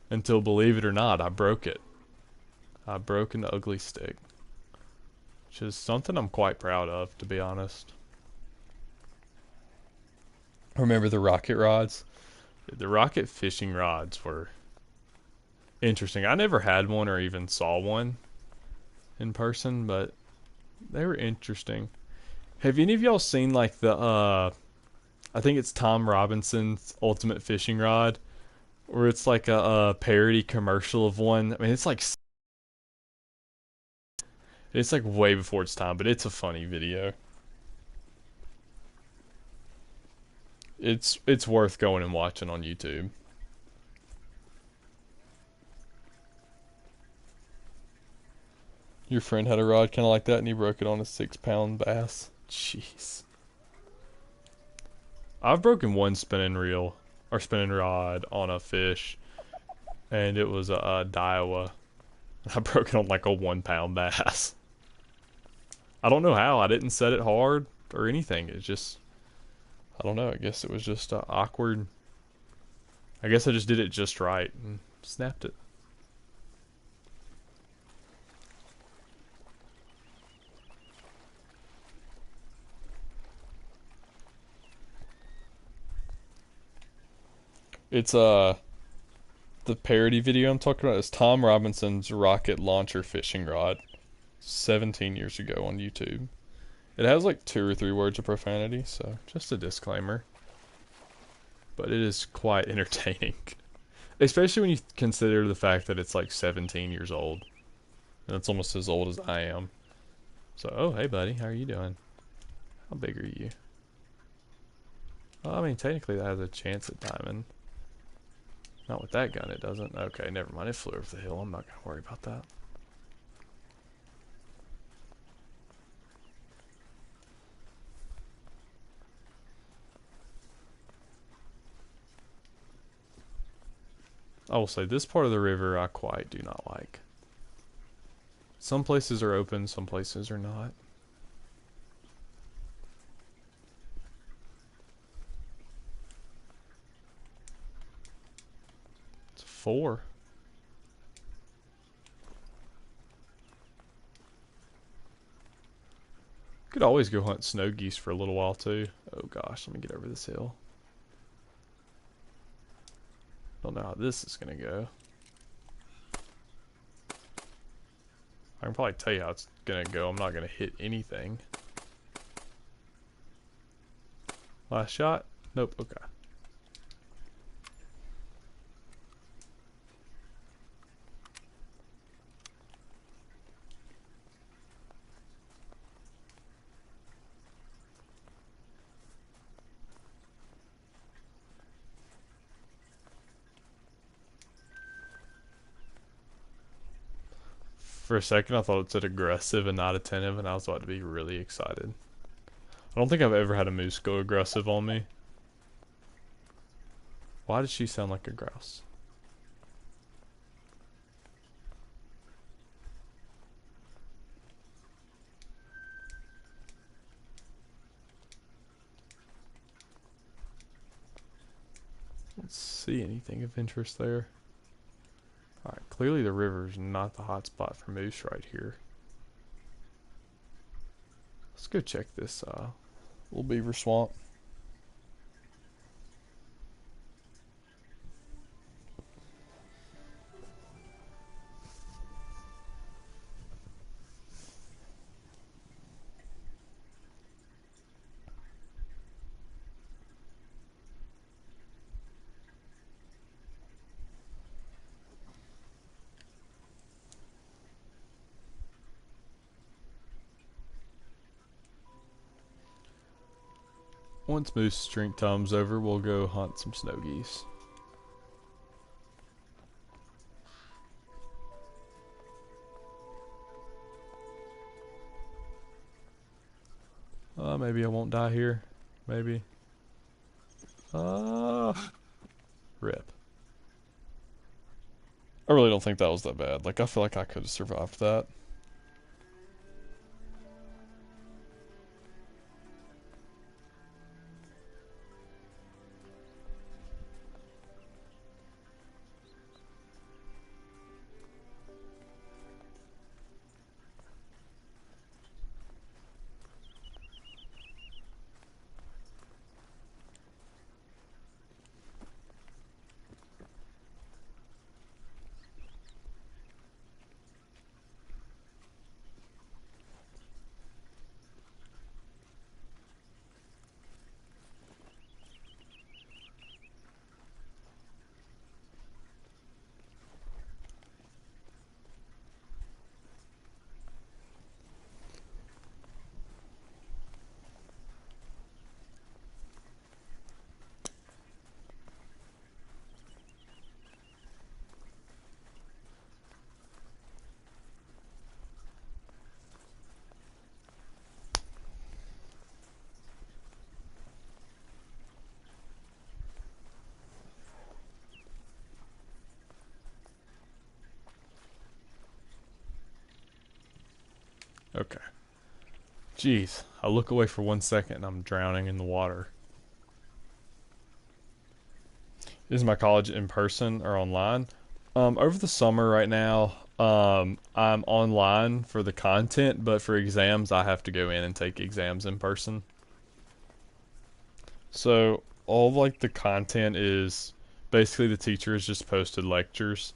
Until, believe it or not, I broke it. I broke an ugly stick. Which is something I'm quite proud of, to be honest. Remember the rocket rods? The rocket fishing rods were interesting. I never had one or even saw one in person, but they were interesting. Have any of y'all seen like the I think it's Tom Robinson's Ultimate Fishing Rod, where it's like a parody commercial of one. I mean, it's like way before its time, but it's a funny video. It's worth going and watching on YouTube. Your friend had a rod kind of like that, and he broke it on a 6-pound bass. Jeez. I've broken one spinning reel or spinning rod on a fish, and it was a Daiwa. I broke it on like a 1-pound bass. I don't know how. I didn't set it hard or anything. It just, I don't know. I guess it was just awkward. I guess I just did it just right and snapped it. It's the parody video I'm talking about is Tom Robinson's rocket launcher fishing rod, 17 years ago on YouTube. It has like 2 or 3 words of profanity, so just a disclaimer. But it is quite entertaining, especially when you consider the fact that it's like 17 years old, and it's almost as old as I am. So, oh hey buddy, how are you doing? How big are you? Well, I mean, technically that has a chance at diamond. Not with that gun, it doesn't. Okay, never mind. It flew over the hill. I'm not going to worry about that. I will say, this part of the river I quite do not like. Some places are open, some places are not. It's 4. Could always go hunt snow geese for a little while too. Oh gosh, let me get over this hill. Don't know how this is gonna go. I can probably tell you how it's gonna go. I'm not gonna hit anything. Last shot? Nope, okay. For a second, I thought it said aggressive and not attentive, and I was about to be really excited. I don't think I've ever had a moose go aggressive on me. Why does she sound like a grouse? I don't see anything of interest there. Alright, clearly the river's not the hot spot for moose right here. Let's go check this little beaver swamp. Once moose drink time's over, we'll go hunt some snow geese. Maybe I won't die here. Maybe. Rip. I really don't think that was that bad. Like, I feel like I could have survived that. Okay. Jeez, I look away for 1 second and I'm drowning in the water. Is my college in person or online? Over the summer right now, I'm online for the content, but for exams, I have to go in and take exams in person. So all like the content is Basically, the teacher has just posted lectures,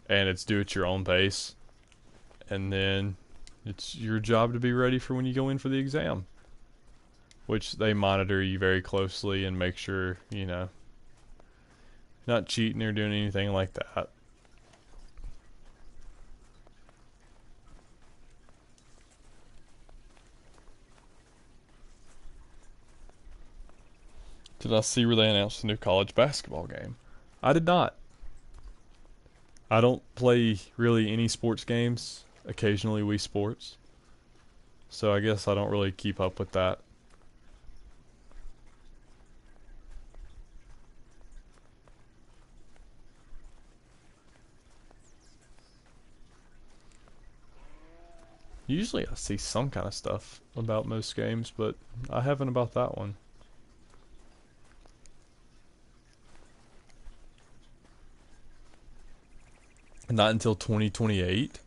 and it's do at your own pace, and then it's your job to be ready for when you go in for the exam, which they monitor you very closely and make sure, not cheating or doing anything like that. Did I see where they announced a new college basketball game? I did not. I don't play really any sports games. Occasionally Wii Sports. So I guess I don't really keep up with that. Usually I see some kind of stuff about most games, but I haven't about that one. Not until 2028.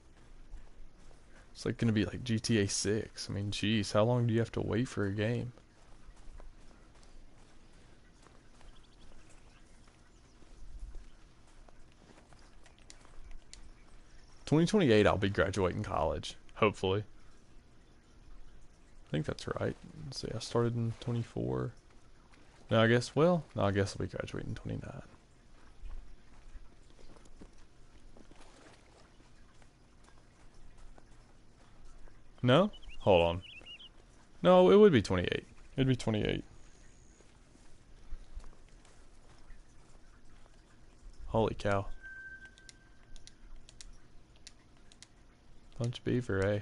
It's like gonna be like GTA 6. I mean, geez, how long do you have to wait for a game? $2028, I'll be graduating college. Hopefully. I think that's right. Let's see, I started in 24. No, I guess I'll be graduating in 29. No? Hold on. No, it would be 28. It'd be 28. Holy cow. Bunch beaver, eh?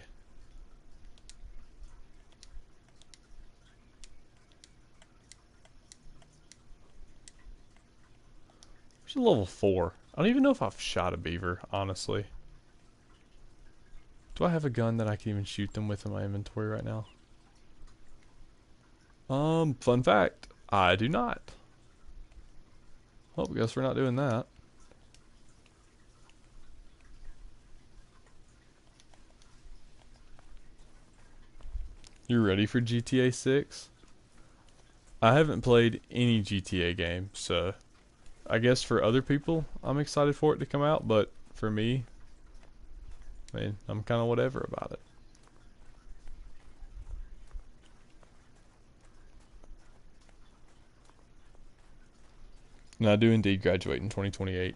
There's a level 4. I don't even know if I've shot a beaver, honestly. Do I have a gun that I can even shoot them with in my inventory right now? Fun fact, I do not. Well, I guess we're not doing that. You ready for GTA 6? I haven't played any GTA game, so I guess for other people, I'm excited for it to come out, but for me, I mean, I'm kind of whatever about it. And I do indeed graduate in 2028.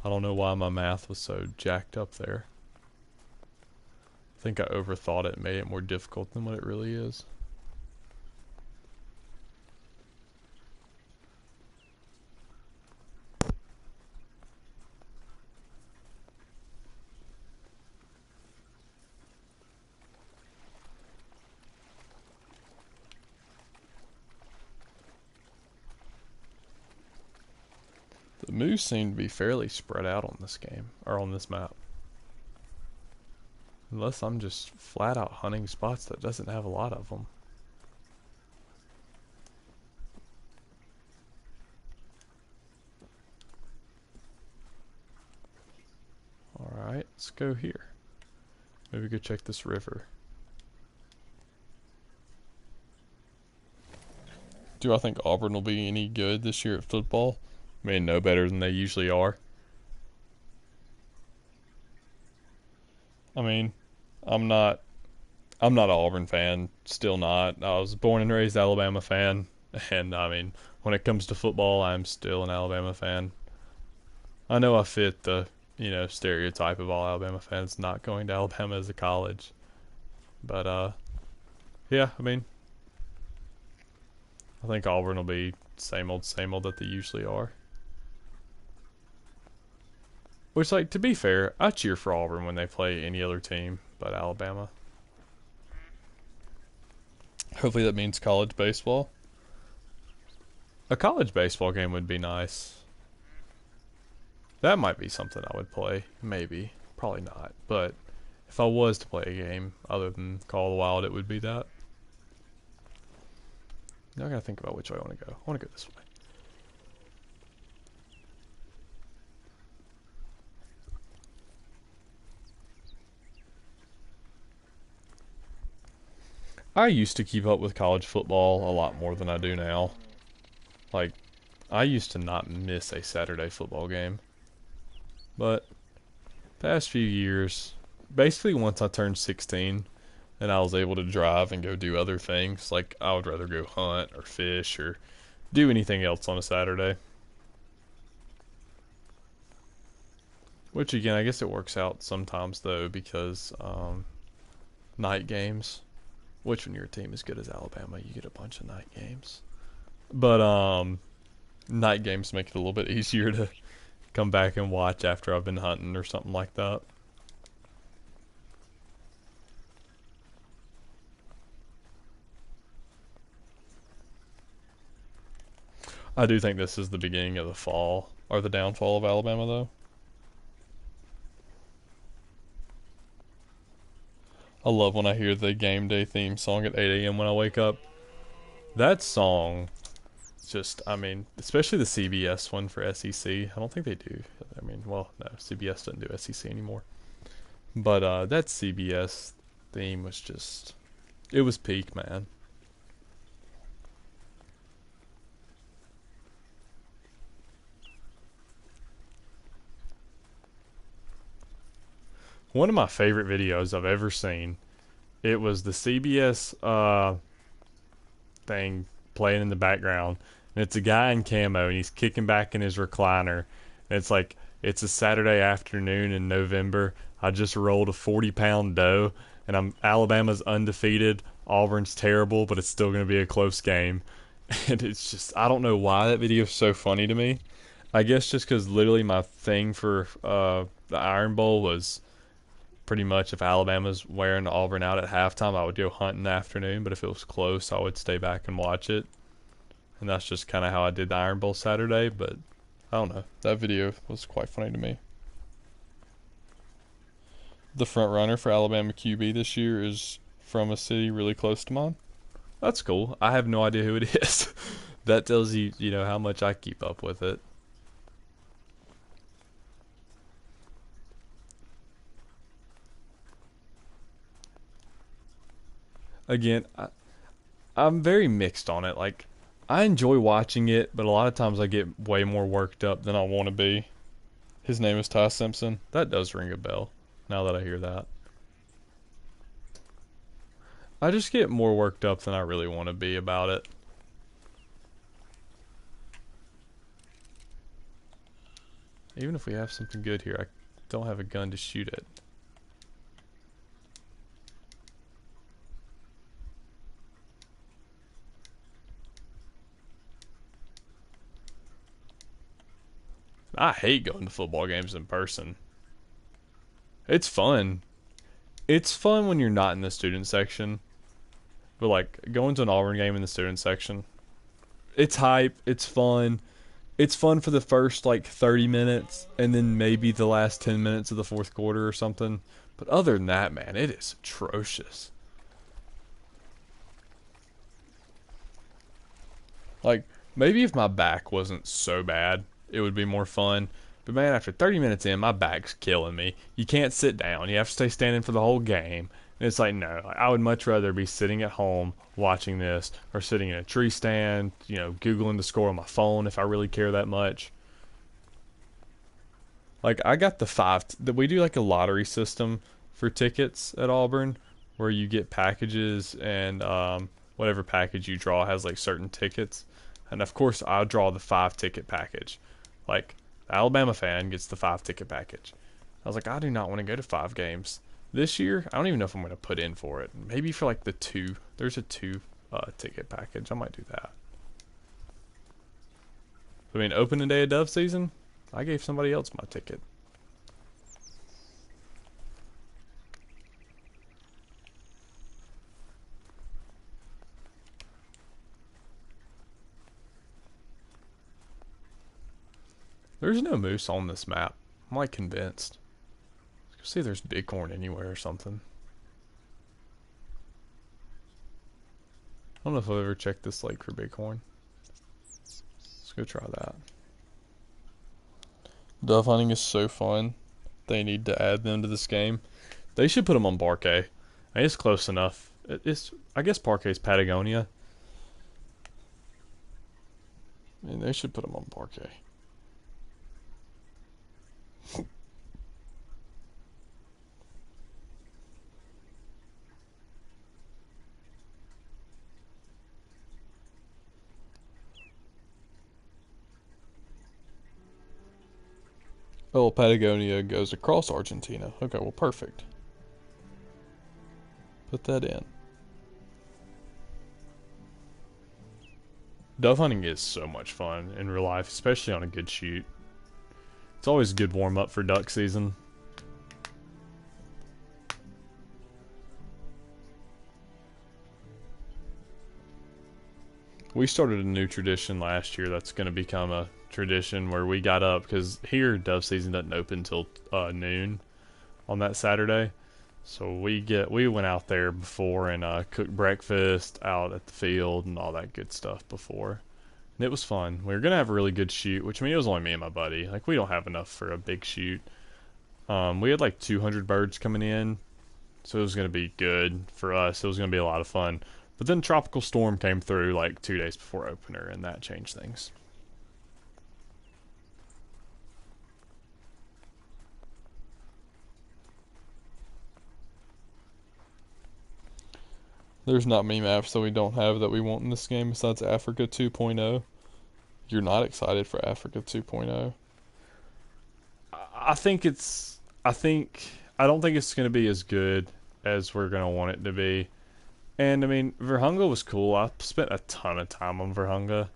I don't know why my math was so jacked up there. I think I overthought it and made it more difficult than what it really is. The moose seem to be fairly spread out on this game, or on this map. Unless I'm just flat out hunting spots that doesn't have a lot of them. Alright, let's go here. Maybe go check this river. Do I think Auburn will be any good this year at football? I mean, no better than they usually are. I mean, I'm not an Auburn fan, still not. I was born and raised Alabama fan, and I mean, when it comes to football, I'm still an Alabama fan. I know I fit the, stereotype of all Alabama fans not going to Alabama as a college. But yeah, I mean, I think Auburn will be same old that they usually are. Which, like, to be fair, I cheer for Auburn when they play any other team but Alabama. Hopefully that means college baseball. A college baseball game would be nice. That might be something I would play. Maybe. Probably not. But if I was to play a game other than Call of the Wild, it would be that. Now I gotta think about which way I want to go. I want to go this way. I used to keep up with college football a lot more than I do now. Like, I used to not miss a Saturday football game, but past few years, basically once I turned 16 and I was able to drive and go do other things, like I would rather go hunt or fish or do anything else on a Saturday. Which again, I guess it works out sometimes though because night games. Which when you're a team as good as Alabama, you get a bunch of night games. But night games make it a little bit easier to come back and watch after I've been hunting or something like that. I do think this is the beginning of the fall or the downfall of Alabama though. I love when I hear the game day theme song at 8 a.m. when I wake up. That song, just, I mean, especially the CBS one for SEC. I don't think they do. I mean, well, no, CBS doesn't do SEC anymore. But that CBS theme was just, it was peak, man. One of my favorite videos I've ever seen. It was the CBS thing playing in the background, and it's a guy in camo, and he's kicking back in his recliner. And it's like it's a Saturday afternoon in November. I just rolled a 40-pound doe, and Alabama's undefeated. Auburn's terrible, but it's still going to be a close game. And it's just I don't know why that video is so funny to me. I guess just because literally my thing for the Iron Bowl was pretty much if Alabama's wearing Auburn out at halftime, I would go hunt in the afternoon. But if it was close, I would stay back and watch it. And that's just kind of how I did the Iron Bowl Saturday. But I don't know. That video was quite funny to me. The front runner for Alabama QB this year is from a city really close to mine. That's cool. I have no idea who it is. That tells you, you know, how much I keep up with it. Again, I'm very mixed on it. Like, I enjoy watching it, but a lot of times I get way more worked up than I want to be. His name is Ty Simpson. That does ring a bell, now that I hear that. I just get more worked up than I really want to be about it. Even if we have something good here, I don't have a gun to shoot it. I hate going to football games in person. It's fun. It's fun when you're not in the student section. But like going to an Auburn game in the student section, it's hype, it's fun. It's fun for the first like 30 minutes and then maybe the last 10 minutes of the fourth quarter or something. But other than that, man, it is atrocious. Like maybe if my back wasn't so bad, it would be more fun. But man, after 30 minutes in, my back's killing me. You can't sit down. You have to stay standing for the whole game. And it's like, no, I would much rather be sitting at home watching this or sitting in a tree stand, you know, Googling the score on my phone if I really care that much. Like, I got the we do like a lottery system for tickets at Auburn where you get packages and whatever package you draw has like certain tickets. And of course, I draw the 5 ticket package. Like, the Alabama fan gets the 5 ticket package. I was like, I do not want to go to 5 games. This year, I don't even know if I'm going to put in for it. Maybe for like the 2. There's a 2 ticket package. I might do that. I mean, opening day of dove season, I gave somebody else my ticket. There's no moose on this map. I'm like convinced. Let's see if there's bighorn anywhere or something. I don't know if I've ever checked this lake for bighorn. Let's go try that. Dove hunting is so fun. They need to add them to this game. They should put them on Parquet. I mean, it's close enough. I guess Parquet's Patagonia. I mean, they should put them on parquet. Oh, Patagonia goes across Argentina. Okay, well, perfect. Put that in. Dove hunting is so much fun in real life, especially on a good shoot. It's always a good warm-up for duck season. We started a new tradition last year that's going to become a tradition where we got up, because here dove season doesn't open till noon on that Saturday. So we went out there before and cooked breakfast out at the field and all that good stuff before. And it was fun. We were gonna have a really good shoot, which, I mean, it was only me and my buddy. Like, we don't have enough for a big shoot. We had like 200 birds coming in, so it was gonna be good for us. It was gonna be a lot of fun. But then tropical storm came through like 2 days before opener, and that changed things. There's not many maps that we don't have that we want in this game besides Africa 2.0. You're not excited for Africa 2.0? I think it's. I don't think it's going to be as good as we're going to want it to be. And I mean, Virhunga was cool. I spent a ton of time on Virhunga,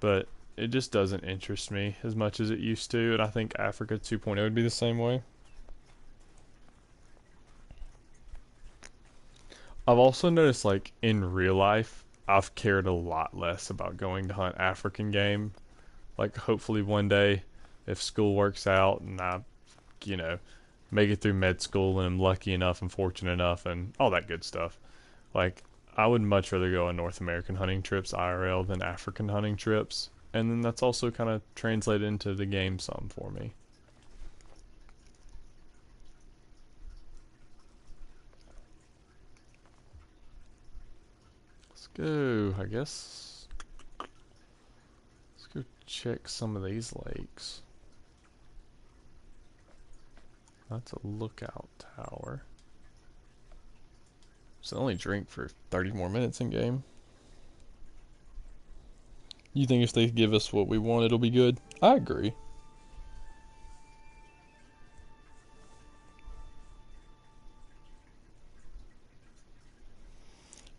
but it just doesn't interest me as much as it used to. And I think Africa 2.0 would be the same way. I've also noticed, like, in real life, I've cared a lot less about going to hunt African game. Like, hopefully one day, if school works out and I, you know, make it through med school and I'm lucky enough and fortunate enough and all that good stuff. Like, I would much rather go on North American hunting trips IRL than African hunting trips. And then that's also kind of translated into the game some for me. Let's go, I guess. Let's go check some of these lakes. That's a lookout tower. So I only drink for 30 more minutes in game. You think if they give us what we want, it'll be good? I agree.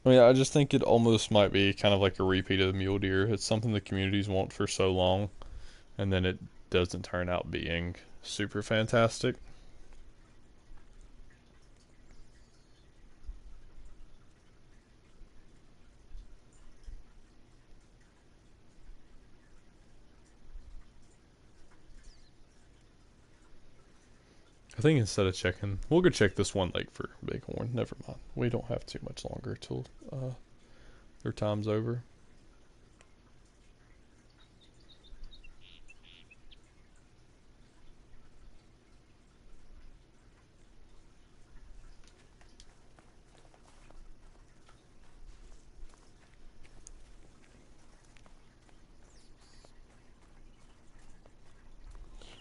I mean, I just think it almost might be kind of like a repeat of the mule deer. It's something the communities want for so long, and then it doesn't turn out being super fantastic. I think instead of checking, we'll go check this one lake for bighorn. Never mind. We don't have too much longer till their time's over.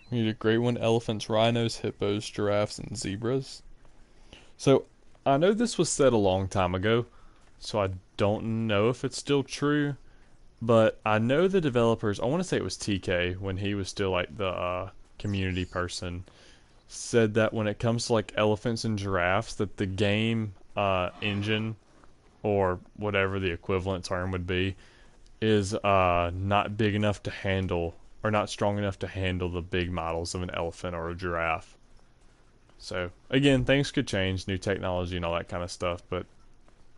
We need a great one: elephants, rhinos, hippos, giraffes, and zebras. So I know this was said a long time ago, so I don't know if it's still true. But I know the developers, I want to say it was TK when he was still like the community person, said that when it comes to like elephants and giraffes, that the game engine, or whatever the equivalent term would be, is not big enough to handle, or not strong enough to handle the big models of an elephant or a giraffe. So again, things could change, new technology and all that kind of stuff, but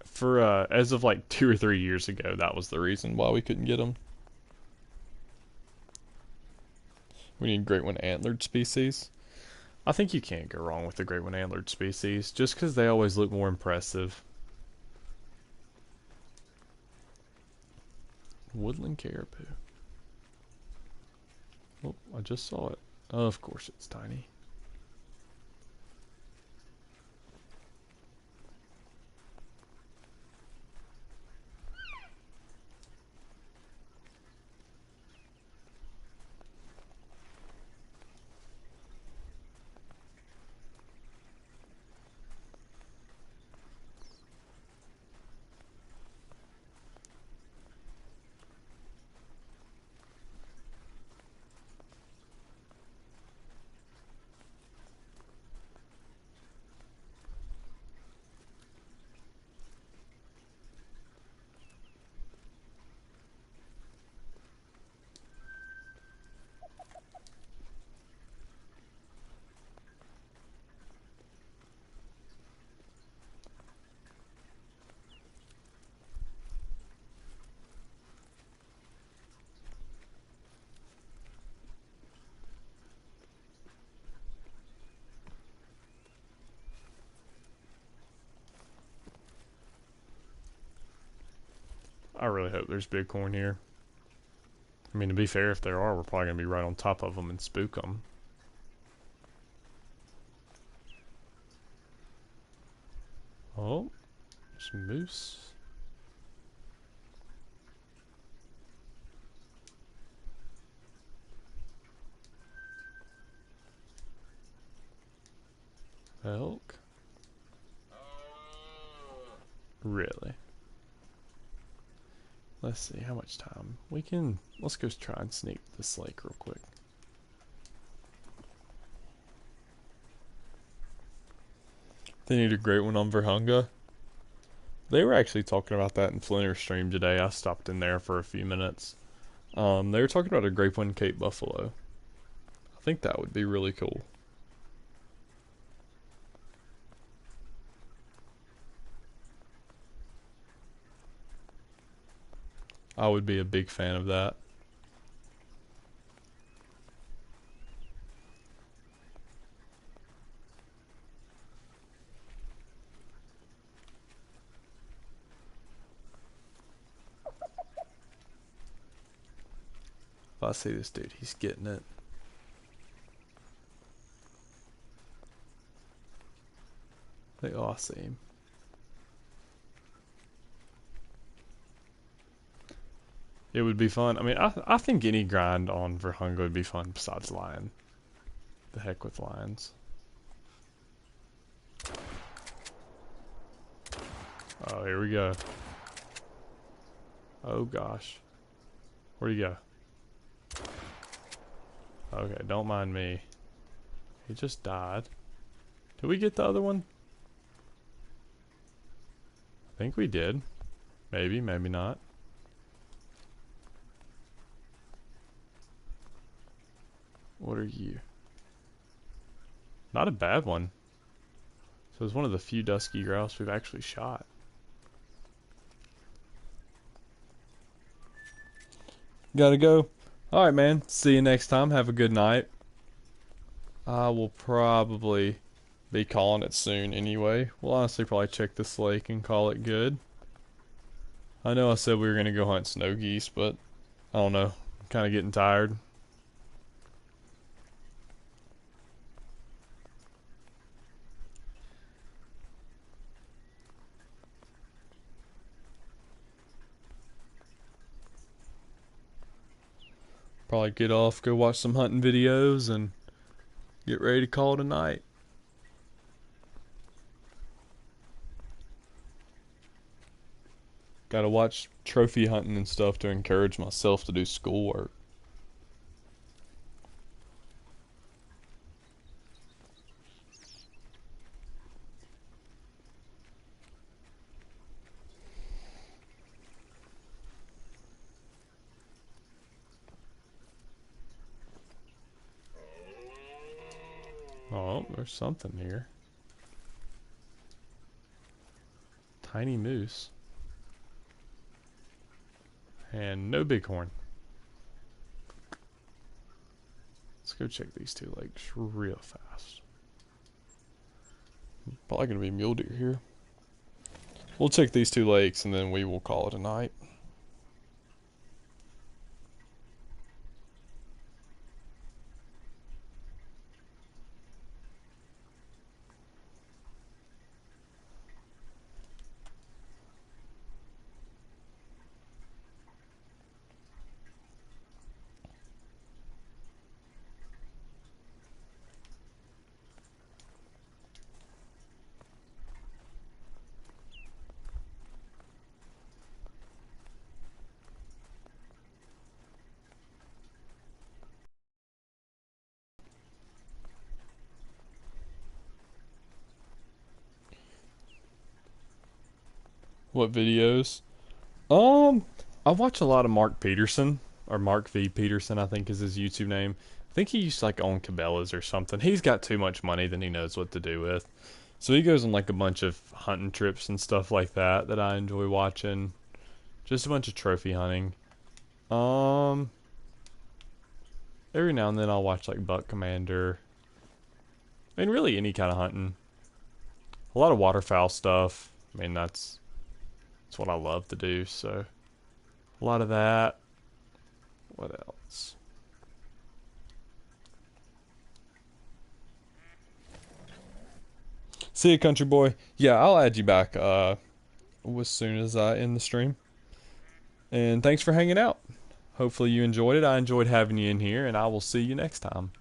for as of like 2 or 3 years ago, that was the reason why we couldn't get them. We need great one antlered species. I think you can't go wrong with the great one antlered species, just because they always look more impressive. Woodland caribou. Oh, I just saw it. Oh, of course it's tiny. I really hope there's bighorn here. I mean, to be fair, if there are, we're probably going to be right on top of them and spook them. Oh, some moose. Elk. Really? Let's see how much time we can. Let's go try and sneak this lake real quick. They need a great one on Virhunga. They were actually talking about that in Flinter's stream today. I stopped in there for a few minutes. They were talking about a grape one Cape Buffalo. I think that would be really cool. I would be a big fan of that. If I see this dude, he's getting it. Oh, I see him. It would be fun. I mean, I think any grind on Virhunga would be fun besides lion. The heck with lions. Oh, here we go. Oh gosh. Where'd he go? Okay, don't mind me. He just died. Did we get the other one? I think we did. Maybe, maybe not. What are you? Not a bad one. So it's one of the few dusky grouse we've actually shot. Gotta go. Alright, man. See you next time. Have a good night. I will probably be calling it soon anyway. We'll honestly probably check this lake and call it good. I know I said we were going to go hunt snow geese, but I don't know. I'm kind of getting tired. Probably get off, go watch some hunting videos, and get ready to call it a night. Gotta watch trophy hunting and stuff to encourage myself to do schoolwork. Oh, there's something here. Tiny moose. And no bighorn. Let's go check these two lakes real fast. Probably gonna be mule deer here. We'll check these two lakes and then we will call it a night. What videos? I watch a lot of Mark Peterson, or Mark V. Peterson, I think is his YouTube name. I think he used to like own Cabela's or something. He's got too much money than he knows what to do with. So he goes on like a bunch of hunting trips and stuff like that that I enjoy watching. Just a bunch of trophy hunting. Every now and then I'll watch like Buck Commander. I mean, really any kind of hunting. A lot of waterfowl stuff. I mean, that's what I love to do, so A lot of that. What else? See you, country boy. Yeah, I'll add you back as soon as I end the stream. And thanks for hanging out. Hopefully you enjoyed it. I enjoyed having you in here, and I will see you next time.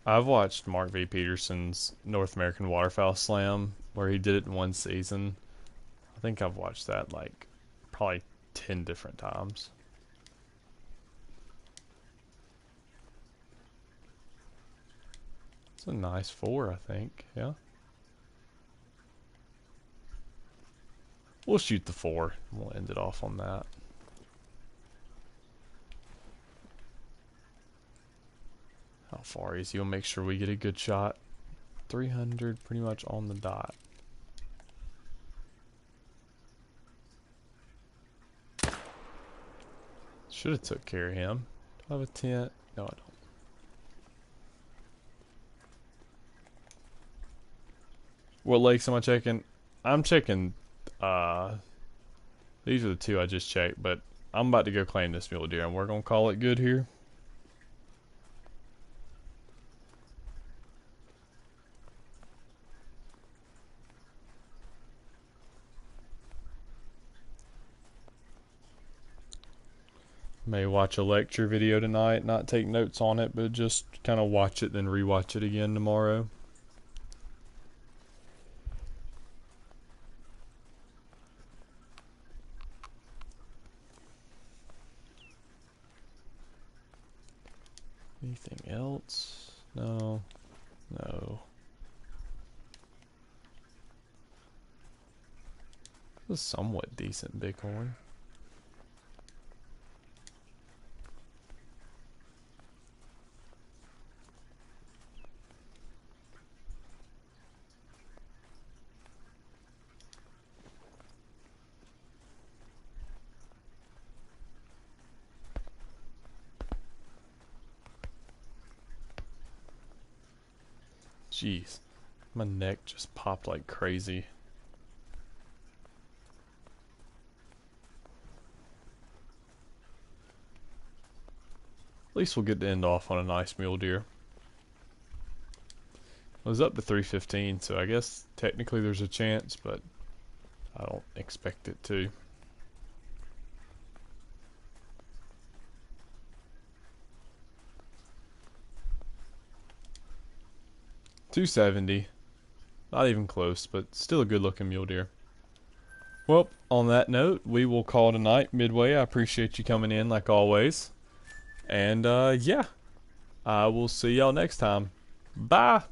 I've watched Mark V. Peterson's North American Waterfowl Slam, where he did it in one season. I think I've watched that like probably 10 different times. It's a nice 4, I think. Yeah. We'll shoot the 4. We'll end it off on that. How far is he? We'll make sure we get a good shot. 300, pretty much on the dot. Should have took care of him. Do I have a tent? No, I don't. What lakes am I checking? I'm checking, these are the 2 I just checked, but I'm about to go claim this mule deer, and we're gonna call it good here. May watch a lecture video tonight, not take notes on it, but just kind of watch it, then rewatch it again tomorrow. Anything else? No. No. This is somewhat decent bighorn. Jeez, my neck just popped like crazy. At least we'll get to end off on a nice mule deer. I was up to 315, so I guess technically there's a chance, but I don't expect it to. $270. Not even close, but still a good looking mule deer. Well, on that note, we will call tonight, Midway. I appreciate you coming in like always. And yeah, I will see y'all next time. Bye.